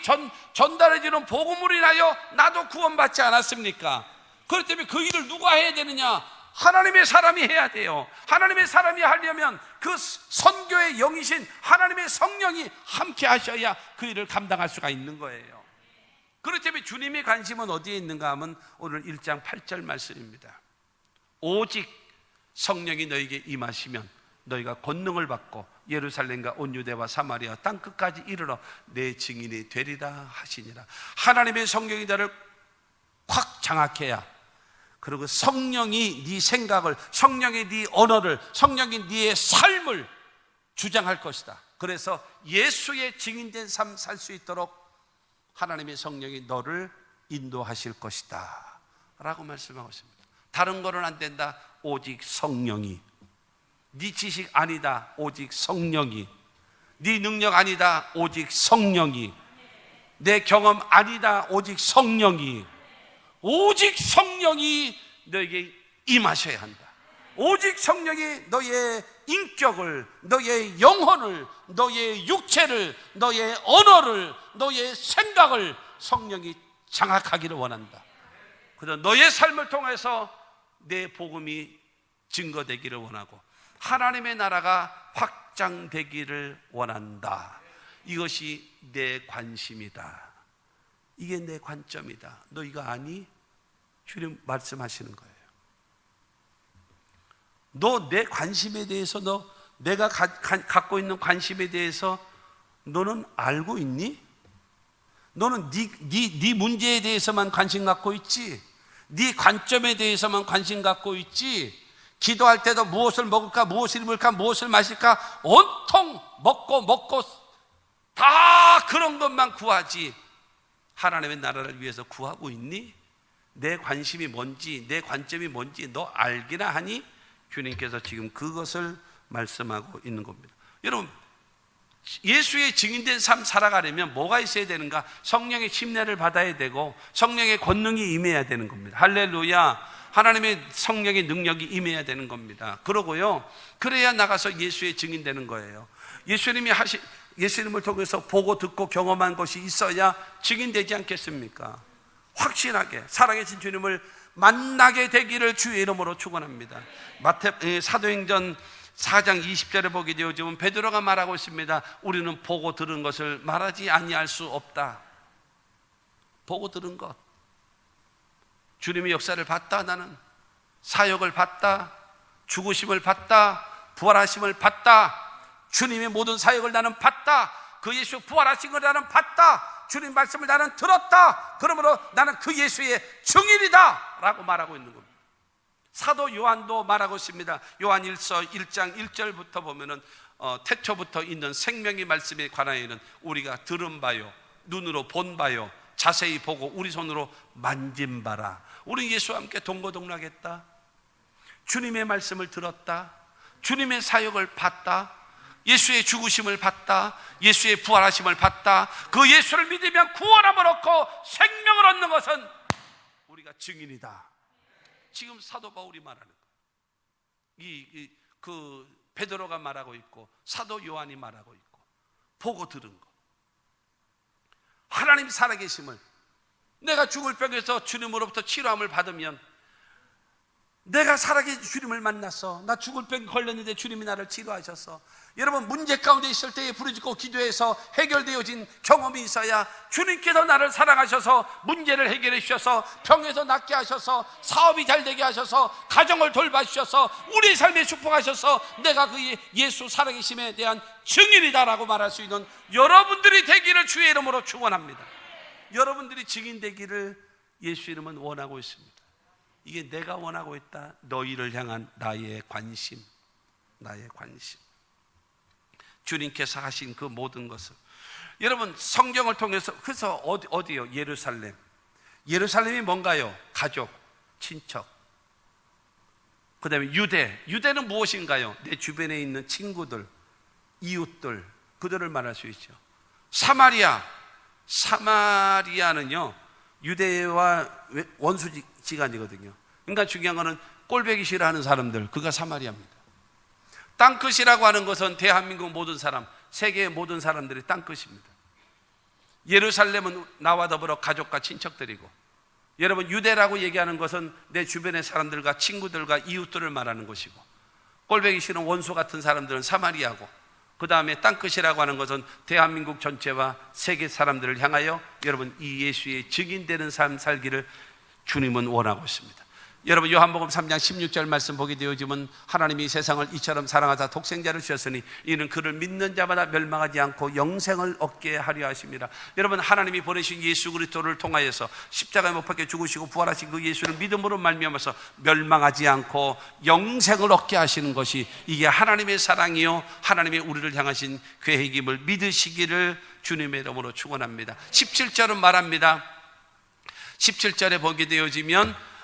전달해주는 복음으로 인하여 나도 구원받지 않았습니까? 그렇기 때문에 그 일을 누가 해야 되느냐? 하나님의 사람이 해야 돼요. 하나님의 사람이 하려면 그 선교의 영이신 하나님의 성령이 함께 하셔야 그 일을 감당할 수가 있는 거예요. 그렇기 때문에 주님의 관심은 어디에 있는가 하면 오늘 1장 8절 말씀입니다. 오직 성령이 너에게 임하시면 너희가 권능을 받고 예루살렘과 온 유대와 사마리아 땅 끝까지 이르러 내 증인이 되리라 하시니라. 하나님의 성령이 너를 확 장악해야, 그리고 성령이 네 생각을, 성령이 네 언어를, 성령이 네의 삶을 주장할 것이다. 그래서 예수의 증인된 삶 살 수 있도록 하나님의 성령이 너를 인도하실 것이다 라고 말씀하고 있습니다. 다른 거는 안 된다. 오직 성령이. 네 지식 아니다. 오직 성령이. 네 능력 아니다. 오직 성령이. 내 경험 아니다. 오직 성령이. 오직 성령이 너에게 임하셔야 한다. 오직 성령이 너의 인격을, 너의 영혼을, 너의 육체를, 너의 언어를, 너의 생각을 성령이 장악하기를 원한다. 그래서 너의 삶을 통해서 내 복음이 증거되기를 원하고 하나님의 나라가 확장되기를 원한다. 이것이 내 관심이다. 이게 내 관점이다. 너 이거 아니? 주님 말씀하시는 거예요. 너 내 관심에 대해서, 내가 갖고 있는 관심에 대해서 너는 알고 있니? 너는 네 문제에 대해서만 관심 갖고 있지, 네 관점에 대해서만 관심 갖고 있지, 기도할 때도 무엇을 먹을까, 무엇을 입을까, 무엇을 마실까 온통 먹고 다 그런 것만 구하지 하나님의 나라를 위해서 구하고 있니? 내 관심이 뭔지, 내 관점이 뭔지 너 알기나 하니? 주님께서 지금 그것을 말씀하고 있는 겁니다. 여러분, 예수의 증인된 삶 살아가려면 뭐가 있어야 되는가? 성령의 침례를 받아야 되고 성령의 권능이 임해야 되는 겁니다. 할렐루야. 하나님의 성령의 능력이 임해야 되는 겁니다. 그러고요, 그래야 나가서 예수의 증인되는 거예요. 예수님을 통해서 보고 듣고 경험한 것이 있어야 증인되지 않겠습니까? 확실하게 살아계신 주님을 만나게 되기를 주의 이름으로 축원합니다. 사도행전 4장 20절에 보게 되어지면 베드로가 말하고 있습니다. 우리는 보고 들은 것을 말하지 아니할 수 없다. 보고 들은 것, 주님의 역사를 봤다. 나는 사역을 봤다. 죽으심을 봤다. 부활하심을 봤다. 주님의 모든 사역을 나는 봤다. 그 예수 부활하신 걸 나는 봤다. 주님 말씀을 나는 들었다. 그러므로 나는 그 예수의 증인이다 라고 말하고 있는 겁니다. 사도 요한도 말하고 있습니다. 요한 1서 1장 1절부터 보면은 태초부터 있는 생명의 말씀에 관하여는 우리가 들은 바요, 눈으로 본 바요, 자세히 보고 우리 손으로 만진 바라. 우리 예수와 함께 동거동락했다. 주님의 말씀을 들었다. 주님의 사역을 봤다. 예수의 죽으심을 봤다. 예수의 부활하심을 봤다. 그 예수를 믿으면 구원함을 얻고 생명을 얻는 것은 우리가 증인이다. 지금 사도 바울이 말하는 거, 그 베드로가 말하고 있고 사도 요한이 말하고 있고 보고 들은 거, 하나님 살아계심을, 내가 죽을 병에서 주님으로부터 치료함을 받으면 내가 살아계신 주님을 만났어. 나 죽을 병 걸렸는데 주님이 나를 치료하셨어. 여러분, 문제 가운데 있을 때에 부르짖고 기도해서 해결되어진 경험이 있어야 주님께서 나를 사랑하셔서 문제를 해결해 주셔서 병에서 낫게 하셔서 사업이 잘 되게 하셔서 가정을 돌봐주셔서 우리의 삶에 축복하셔서 내가 그 예수 살아계심에 대한 증인이다라고 말할 수 있는 여러분들이 되기를 주의 이름으로 축원합니다. 여러분들이 증인되기를 예수 이름은 원하고 있습니다. 이게 내가 원하고 있다. 너희를 향한 나의 관심, 나의 관심. 주님께서 하신 그 모든 것을, 여러분 성경을 통해서, 그래서 어디요? 예루살렘. 예루살렘이 뭔가요? 가족, 친척. 그 다음에 유대는 무엇인가요? 내 주변에 있는 친구들, 이웃들, 그들을 말할 수 있죠. 사마리아는요 유대와 원수지간이거든요. 그러니까 중요한 거는 꼴보기 싫어하는 사람들, 그가 사마리아입니다. 땅끝이라고 하는 것은 대한민국 모든 사람, 세계의 모든 사람들이 땅끝입니다. 예루살렘은 나와 더불어 가족과 친척들이고, 여러분 유대라고 얘기하는 것은 내 주변의 사람들과 친구들과 이웃들을 말하는 것이고, 꼴보기 싫은 원수 같은 사람들은 사마리아고, 그 다음에 땅끝이라고 하는 것은 대한민국 전체와 세계 사람들을 향하여 여러분 이 예수의 증인되는 삶 살기를 주님은 원하고 있습니다. 여러분 요한복음 3장 16절 말씀 보게 되어지면 하나님이 세상을 이처럼 사랑하사 독생자를 주셨으니 이는 그를 믿는 자마다 멸망하지 않고 영생을 얻게 하려 하심이라. 여러분 하나님이 보내신 예수 그리스도를 통하여서 십자가에 못 박혀 죽으시고 부활하신 그 예수를 믿음으로 말미암아서 멸망하지 않고 영생을 얻게 하시는 것이 이게 하나님의 사랑이요 하나님의 우리를 향하신 계획임을 믿으시기를 주님의 이름으로 축원합니다. 17절은 말합니다. 17절에 보게 되어지면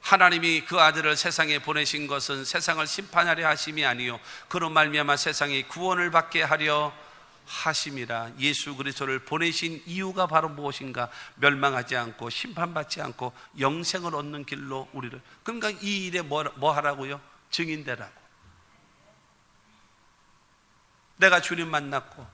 하나님이 그 아들을 세상에 보내신 것은 세상을 심판하려 하심이 아니요 그로 말미암아 세상이 구원을 받게 하려 하심이라. 예수 그리스도를 보내신 이유가 바로 무엇인가? 멸망하지 않고 심판받지 않고 영생을 얻는 길로 우리를, 그러니까 이 일에 뭐 하라고요? 증인되라고. 내가 주님 만났고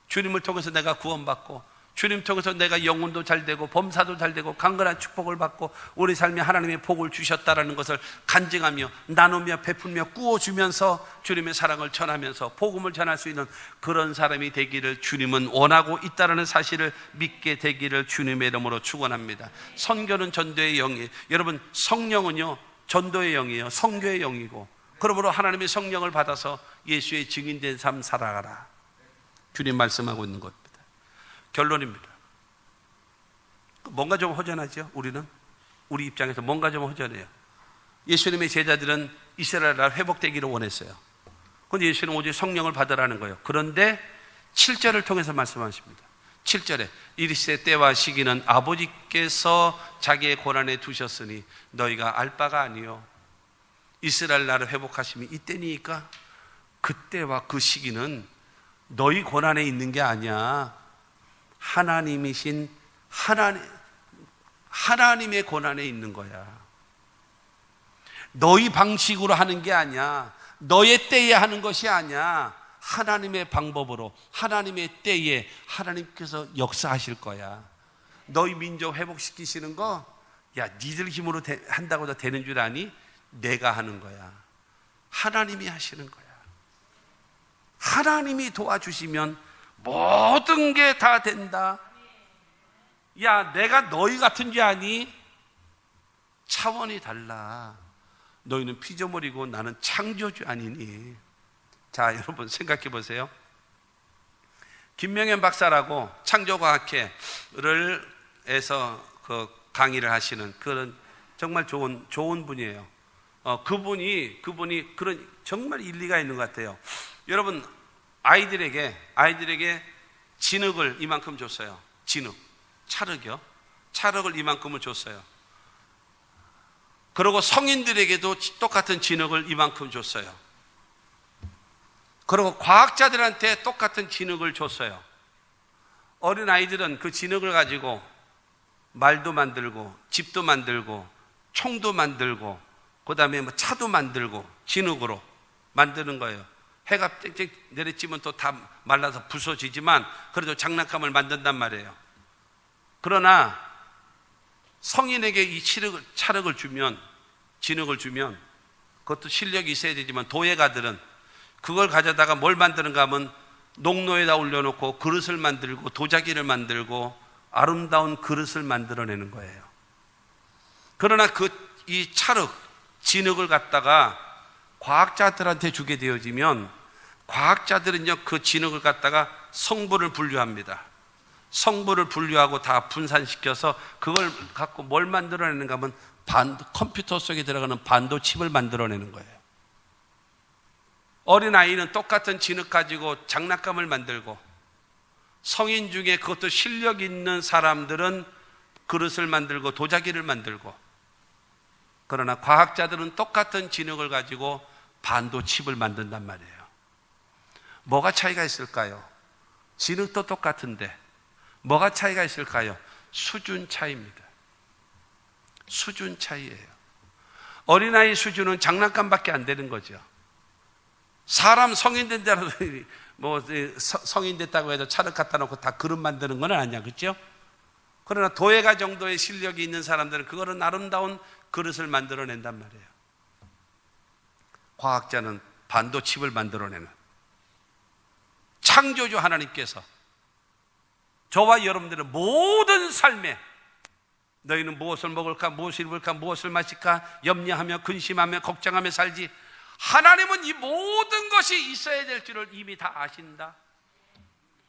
주님을 통해서 내가 구원받고 주님 통해서 내가 영혼도 잘 되고 범사도 잘 되고 강건한 축복을 받고 우리 삶에 하나님의 복을 주셨다라는 것을 간증하며 나누며 베풀며 꾸어주면서 주님의 사랑을 전하면서 복음을 전할 수 있는 그런 사람이 되기를 주님은 원하고 있다는 사실을 믿게 되기를 주님의 이름으로 축원합니다. 선교는 전도의 영이에요. 여러분 성령은요 전도의 영이에요. 선교의 영이고, 그러므로 하나님의 성령을 받아서 예수의 증인된 삶 살아가라. 주님 말씀하고 있는 것. 결론입니다. 뭔가 좀 허전하죠? 우리 입장에서 뭔가 좀 허전해요. 예수님의 제자들은 이스라엘 나라 회복되기를 원했어요. 그런데 예수님은 오직 성령을 받으라는 거예요. 그런데 7절을 통해서 말씀하십니다. 7절에 이르시되 때와 시기는 아버지께서 자기의 고난에 두셨으니 너희가 알 바가 아니요 이스라엘 나라를 회복하심이 이때니까. 그때와 그 시기는 너희 고난에 있는 게 아니야. 하나님이신 하나님의 고난에 있는 거야. 너희 방식으로 하는 게 아니야. 너의 때에 하는 것이 아니야. 하나님의 방법으로, 하나님의 때에 하나님께서 역사하실 거야. 너희 민족 회복시키시는 거, 야, 니들 힘으로 한다고 다 되는 줄 아니? 내가 하는 거야. 하나님이 하시는 거야. 하나님이 도와주시면 모든 게 다 된다. 야, 내가 너희 같은 줄 아니? 차원이 달라. 너희는 피조물이고 나는 창조주 아니니? 자, 여러분 생각해 보세요. 김명현 박사라고 창조과학회를 해서 그 강의를 하시는 그런 정말 좋은 분이에요. 그분이 그런 정말 일리가 있는 것 같아요. 여러분, 아이들에게 진흙을 이만큼 줬어요. 진흙, 찰흙이요. 찰흙을 이만큼을 줬어요. 그리고 성인들에게도 똑같은 진흙을 이만큼 줬어요. 그리고 과학자들한테 똑같은 진흙을 줬어요. 어린 아이들은 그 진흙을 가지고 말도 만들고 집도 만들고 총도 만들고 그 다음에 뭐 차도 만들고 진흙으로 만드는 거예요. 해가 쨍쨍 내리치면 또 다 말라서 부서지지만 그래도 장난감을 만든단 말이에요. 그러나 성인에게 이 찰흙을 주면, 진흙을 주면 그것도 실력이 있어야 되지만 도예가들은 그걸 가져다가 뭘 만드는가 하면 농로에다 올려놓고 그릇을 만들고 도자기를 만들고 아름다운 그릇을 만들어내는 거예요. 그러나 이 찰흙, 진흙을 갖다가 과학자들한테 주게 되어지면 과학자들은요 그 진흙을 갖다가 성분을 분류합니다. 성분을 분류하고 다 분산시켜서 그걸 갖고 뭘 만들어내는가 하면 컴퓨터 속에 들어가는 반도칩을 만들어내는 거예요. 어린아이는 똑같은 진흙 가지고 장난감을 만들고, 성인 중에 그것도 실력 있는 사람들은 그릇을 만들고 도자기를 만들고, 그러나 과학자들은 똑같은 진흙을 가지고 반도칩을 만든단 말이에요. 뭐가 차이가 있을까요? 진흙도 똑같은데 뭐가 차이가 있을까요? 수준 차이입니다. 수준 차이예요. 어린아이 수준은 장난감밖에 안 되는 거죠. 사람 성인 된 대로 성인 됐다고 해도 찰흙 갖다 놓고 다 그릇 만드는 건 아니야, 그렇죠? 그러나 도예가 정도의 실력이 있는 사람들은 그거는 아름다운 그릇을 만들어낸단 말이에요. 과학자는 반도칩을 만들어내는 창조주 하나님께서 저와 여러분들의 모든 삶에 너희는 무엇을 먹을까, 무엇을 입을까, 무엇을 마실까 염려하며 근심하며 걱정하며 살지, 하나님은 이 모든 것이 있어야 될 줄을 이미 다 아신다.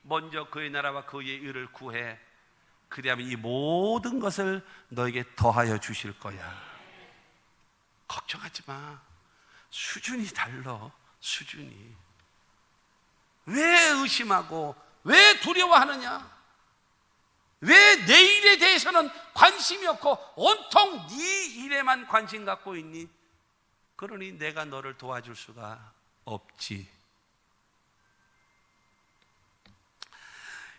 먼저 그의 나라와 그의 의를 구해, 그리하면 이 모든 것을 너에게 더하여 주실 거야. 걱정하지 마. 수준이 달라. 수준이. 왜 의심하고 왜 두려워하느냐? 왜 내 일에 대해서는 관심이 없고 온통 네 일에만 관심 갖고 있니? 그러니 내가 너를 도와줄 수가 없지.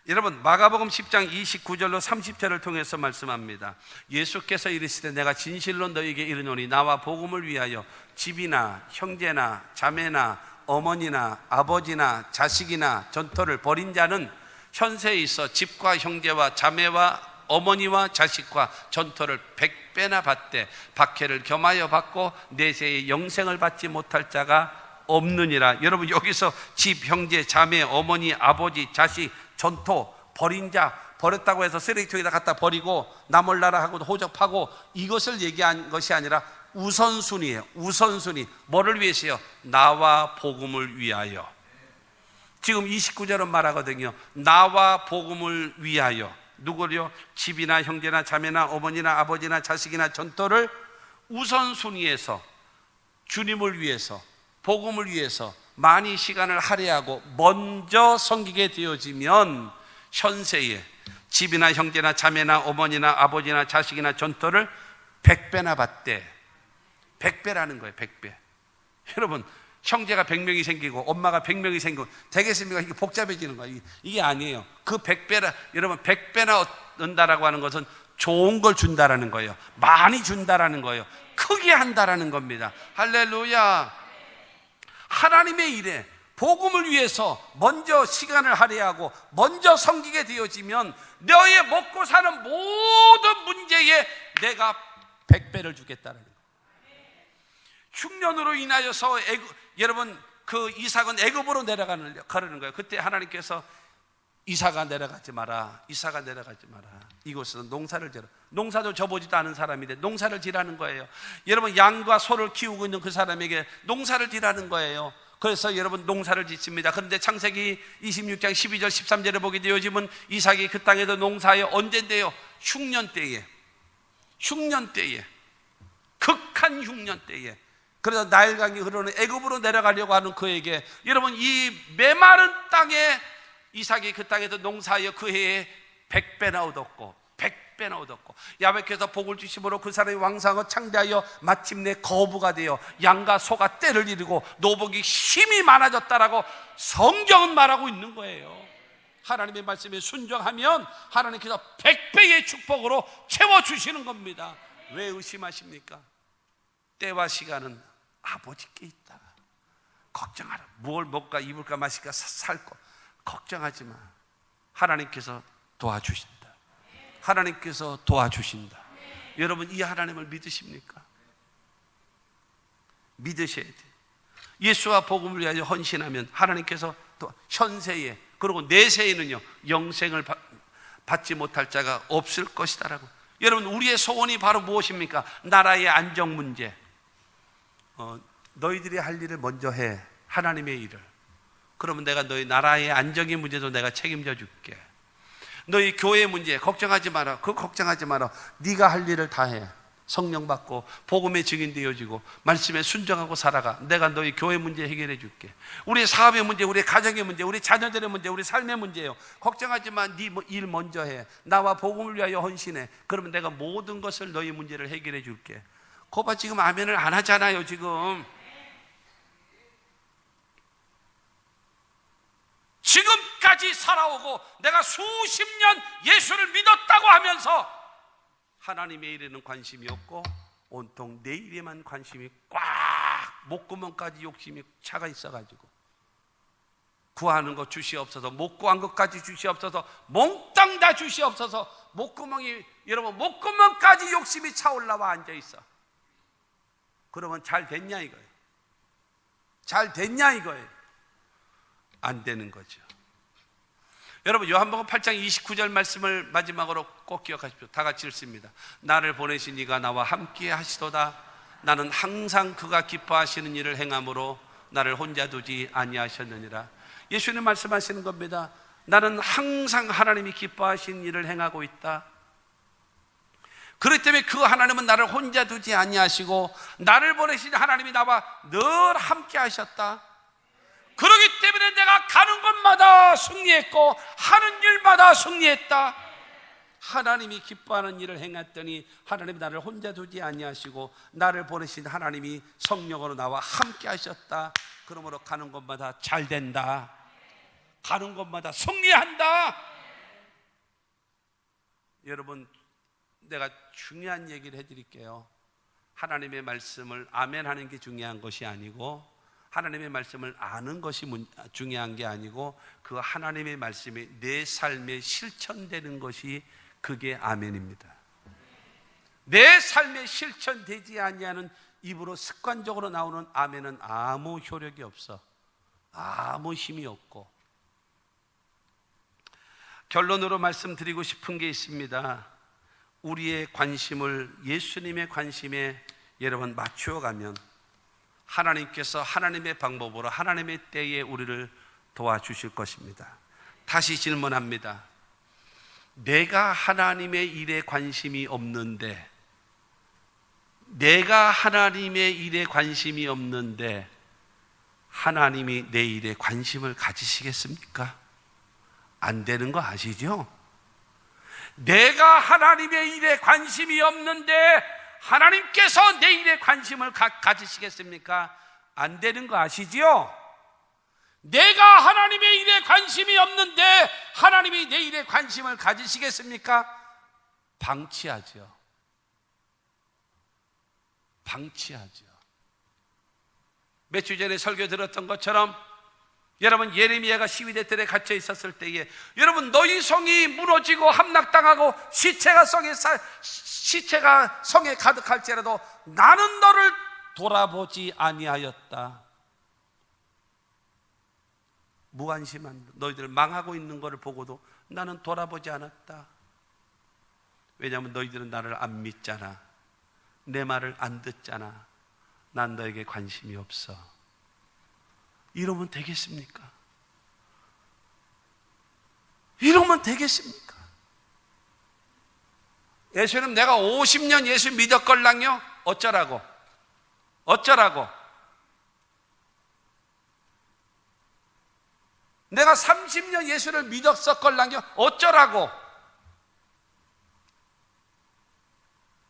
여러분, 마가복음 10장 29절로 30절을 통해서 말씀합니다. 예수께서 이르시되 내가 진실로 너희에게 이르노니 나와 복음을 위하여 집이나 형제나 자매나 어머니나 아버지나 자식이나 전토를 벌인 자는 현세에 있어 집과 형제와 자매와 어머니와 자식과 전토를 100배나 받되 박해를 겸하여 받고 내세의 영생을 받지 못할 자가 없느니라. 여러분, 여기서 집, 형제, 자매, 어머니, 아버지, 자식, 전토, 버린 자, 버렸다고 해서 쓰레기통에다 갖다 버리고 나 몰라라 하고 호접하고 이것을 얘기한 것이 아니라 우선순위예요. 우선순위. 뭐를 위해서요? 나와 복음을 위하여. 지금 29절은 말하거든요. 나와 복음을 위하여. 누구를요? 집이나 형제나 자매나 어머니나 아버지나 자식이나 전토를 우선순위에서 주님을 위해서, 복음을 위해서 많이 시간을 할애하고 먼저 섬기게 되어지면 현세에 집이나 형제나 자매나 어머니나 아버지나 자식이나 전토를 100배나 받대. 100배라는 거예요. 100배. 여러분, 형제가 100명이 생기고 엄마가 100명이 생기고 되겠습니까? 이게 복잡해지는 거예요. 이게 아니에요. 그 100배라, 여러분 100배나 얻는다라고 하는 것은 좋은 걸 준다라는 거예요. 많이 준다라는 거예요. 크게 한다라는 겁니다. 할렐루야. 하나님의 일에 복음을 위해서 먼저 시간을 할애하고 먼저 섬기게 되어지면 너의 먹고 사는 모든 문제에 내가 100배를 주겠다는 거예요. 흉년으로 인하여서 여러분 그 이삭은 애굽으로 가려는 거예요. 그때 하나님께서 이삭아 내려가지 마라. 이삭아 내려가지 마라. 이곳은 농사를 지라. 농사도 져보지도 않은 사람인데 농사를 지라는 거예요. 여러분 양과 소를 키우고 있는 그 사람에게 농사를 지라는 거예요. 그래서 여러분 농사를 짓습니다. 그런데 창세기 26장 12절 13절에 보게 되어지면 이삭이 그 땅에서 농사하여 언젠데요? 흉년 때에 극한 흉년 때에. 그래서 나일강이 흐르는 애굽으로 내려가려고 하는 그에게 여러분 이 메마른 땅에 이삭이 그 땅에서 농사하여 그 해에 100배나 얻었고 100배나 얻었고 야훼께서 복을 주심으로 그 사람이 왕성하고 창대하여 마침내 거부가 되어 양과 소가 떼를 이루고 노복이 힘이 많아졌다라고 성경은 말하고 있는 거예요. 하나님의 말씀에 순종하면 하나님께서 100배의 축복으로 채워주시는 겁니다. 왜 의심하십니까? 때와 시간은 아버지께 있다. 걱정하라. 뭘 먹을까 입을까 마실까 살거 걱정하지 마. 하나님께서 도와주신다. 하나님께서 도와주신다. 여러분 이 하나님을 믿으십니까? 믿으셔야 돼요. 예수와 복음을 위하여 헌신하면 하나님께서 또 현세에 그리고 내세에는요 영생을 받지 못할 자가 없을 것이다라고. 여러분 우리의 소원이 바로 무엇입니까? 나라의 안정 문제. 너희들이 할 일을 먼저 해. 하나님의 일을. 그러면 내가 너희 나라의 안정의 문제도 내가 책임져 줄게. 너희 교회 문제 걱정하지 마라. 그거 걱정하지 마라. 네가 할 일을 다 해. 성령 받고 복음의 증인 되어지고 말씀에 순종하고 살아가. 내가 너희 교회 문제 해결해 줄게. 우리 사업의 문제, 우리 가정의 문제, 우리 자녀들의 문제, 우리 삶의 문제예요. 걱정하지 마. 네 일 먼저 해. 나와 복음을 위하여 헌신해. 그러면 내가 모든 것을 너희 문제를 해결해 줄게. 거봐 지금 아멘을 안 하잖아요. 지금까지 살아오고 내가 수십 년 예수를 믿었다고 하면서 하나님의 일에는 관심이 없고 온통 내 일에만 관심이 꽉 목구멍까지 욕심이 차가 있어가지고 구하는 것 주시옵소서, 못 구한 것까지 주시옵소서, 몽땅 다 주시옵소서. 목구멍이 여러분 목구멍까지 욕심이 차 올라와 앉아 있어. 그러면 잘 됐냐 이거예요. 잘 됐냐 이거예요. 안 되는 거죠. 여러분 요한복음 8장 29절 말씀을 마지막으로 꼭 기억하십시오. 다 같이 읽습니다. 나를 보내신 이가 나와 함께 하시도다. 나는 항상 그가 기뻐하시는 일을 행함으로 나를 혼자 두지 아니하셨느니라. 예수님 말씀하시는 겁니다. 나는 항상 하나님이 기뻐하시는 일을 행하고 있다. 그렇기 때문에 그 하나님은 나를 혼자 두지 아니하시고 나를 보내신 하나님이 나와 늘 함께 하셨다. 그렇기 때문에 내가 가는 곳마다 승리했고 하는 일마다 승리했다. 하나님이 기뻐하는 일을 행했더니 하나님이 나를 혼자 두지 아니하시고 나를 보내신 하나님이 성령으로 나와 함께 하셨다. 그러므로 가는 곳마다 잘 된다. 가는 곳마다 승리한다. 여러분 내가 중요한 얘기를 해드릴게요. 하나님의 말씀을 아멘하는 게 중요한 것이 아니고 하나님의 말씀을 아는 것이 중요한 게 아니고 그 하나님의 말씀이 내 삶에 실천되는 것이 그게 아멘입니다. 내 삶에 실천되지 아니하는 입으로 습관적으로 나오는 아멘은 아무 효력이 없어. 아무 힘이 없고. 결론으로 말씀드리고 싶은 게 있습니다. 우리의 관심을 예수님의 관심에 여러분 맞추어가면 하나님께서 하나님의 방법으로 하나님의 때에 우리를 도와주실 것입니다. 다시 질문합니다. 내가 하나님의 일에 관심이 없는데 내가 하나님의 일에 관심이 없는데 하나님이 내 일에 관심을 가지시겠습니까? 안 되는 거 아시죠? 내가 하나님의 일에 관심이 없는데 하나님께서 내 일에 관심을 가지시겠습니까? 안 되는 거 아시죠? 내가 하나님의 일에 관심이 없는데 하나님이 내 일에 관심을 가지시겠습니까? 방치하죠. 방치하죠. 몇 주 전에 설교 들었던 것처럼 여러분, 예레미야가 시위대 뜰에 갇혀 있었을 때에 여러분, 너희 성이 무너지고 함락당하고 시체가 성에 가득할지라도 나는 너를 돌아보지 아니하였다. 무관심한 너희들 망하고 있는 것을 보고도 나는 돌아보지 않았다. 왜냐하면 너희들은 나를 안 믿잖아. 내 말을 안 듣잖아. 난 너에게 관심이 없어. 이러면 되겠습니까? 이러면 되겠습니까? 예수님, 내가 50년 예수 믿었걸랑요? 어쩌라고? 어쩌라고? 내가 30년 예수를 믿었었걸랑요? 어쩌라고?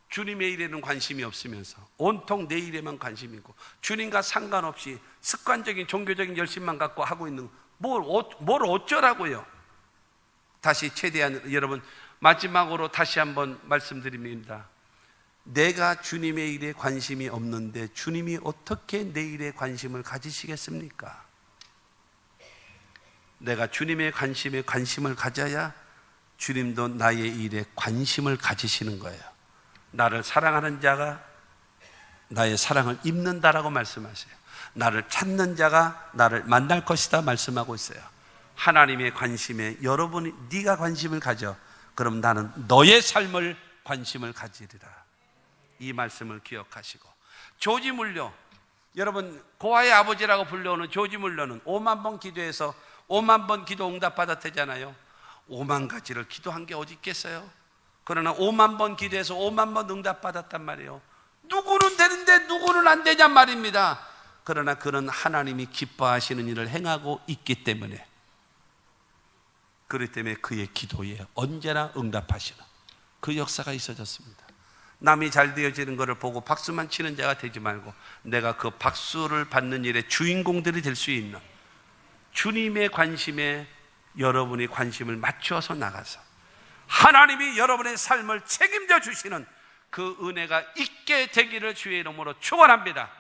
주님의 일에는 관심이 없으면서 온통 내 일에만 관심이고 주님과 상관없이 습관적인 종교적인 열심만 갖고 하고 있는 뭘 어쩌라고요? 다시 최대한 여러분, 마지막으로 다시 한번 말씀드립니다. 내가 주님의 일에 관심이 없는데 주님이 어떻게 내 일에 관심을 가지시겠습니까? 내가 주님의 관심에 관심을 가져야 주님도 나의 일에 관심을 가지시는 거예요. 나를 사랑하는 자가 나의 사랑을 입는다라고 말씀하세요. 나를 찾는 자가 나를 만날 것이다 말씀하고 있어요. 하나님의 관심에 여러분이 네가 관심을 가져. 그럼 나는 너의 삶을 관심을 가지리라. 이 말씀을 기억하시고, 조지 물려, 여러분 고아의 아버지라고 불려오는 조지 물려는 5만 번 기도해서 5만 번 기도 응답받았대잖아요. 5만 가지를 기도한 게 어디 있겠어요? 그러나 5만 번 기도해서 5만 번 응답받았단 말이에요. 누구는 되는데 누구는 안 되냔 말입니다. 그러나 그는 하나님이 기뻐하시는 일을 행하고 있기 때문에, 그렇기 때문에 그의 기도에 언제나 응답하시는 그 역사가 있어졌습니다. 남이 잘 되어지는 것을 보고 박수만 치는 자가 되지 말고 내가 그 박수를 받는 일의 주인공들이 될 수 있는 주님의 관심에 여러분이 관심을 맞추어서 나가서 하나님이 여러분의 삶을 책임져 주시는 그 은혜가 있게 되기를 주의 이름으로 축원합니다.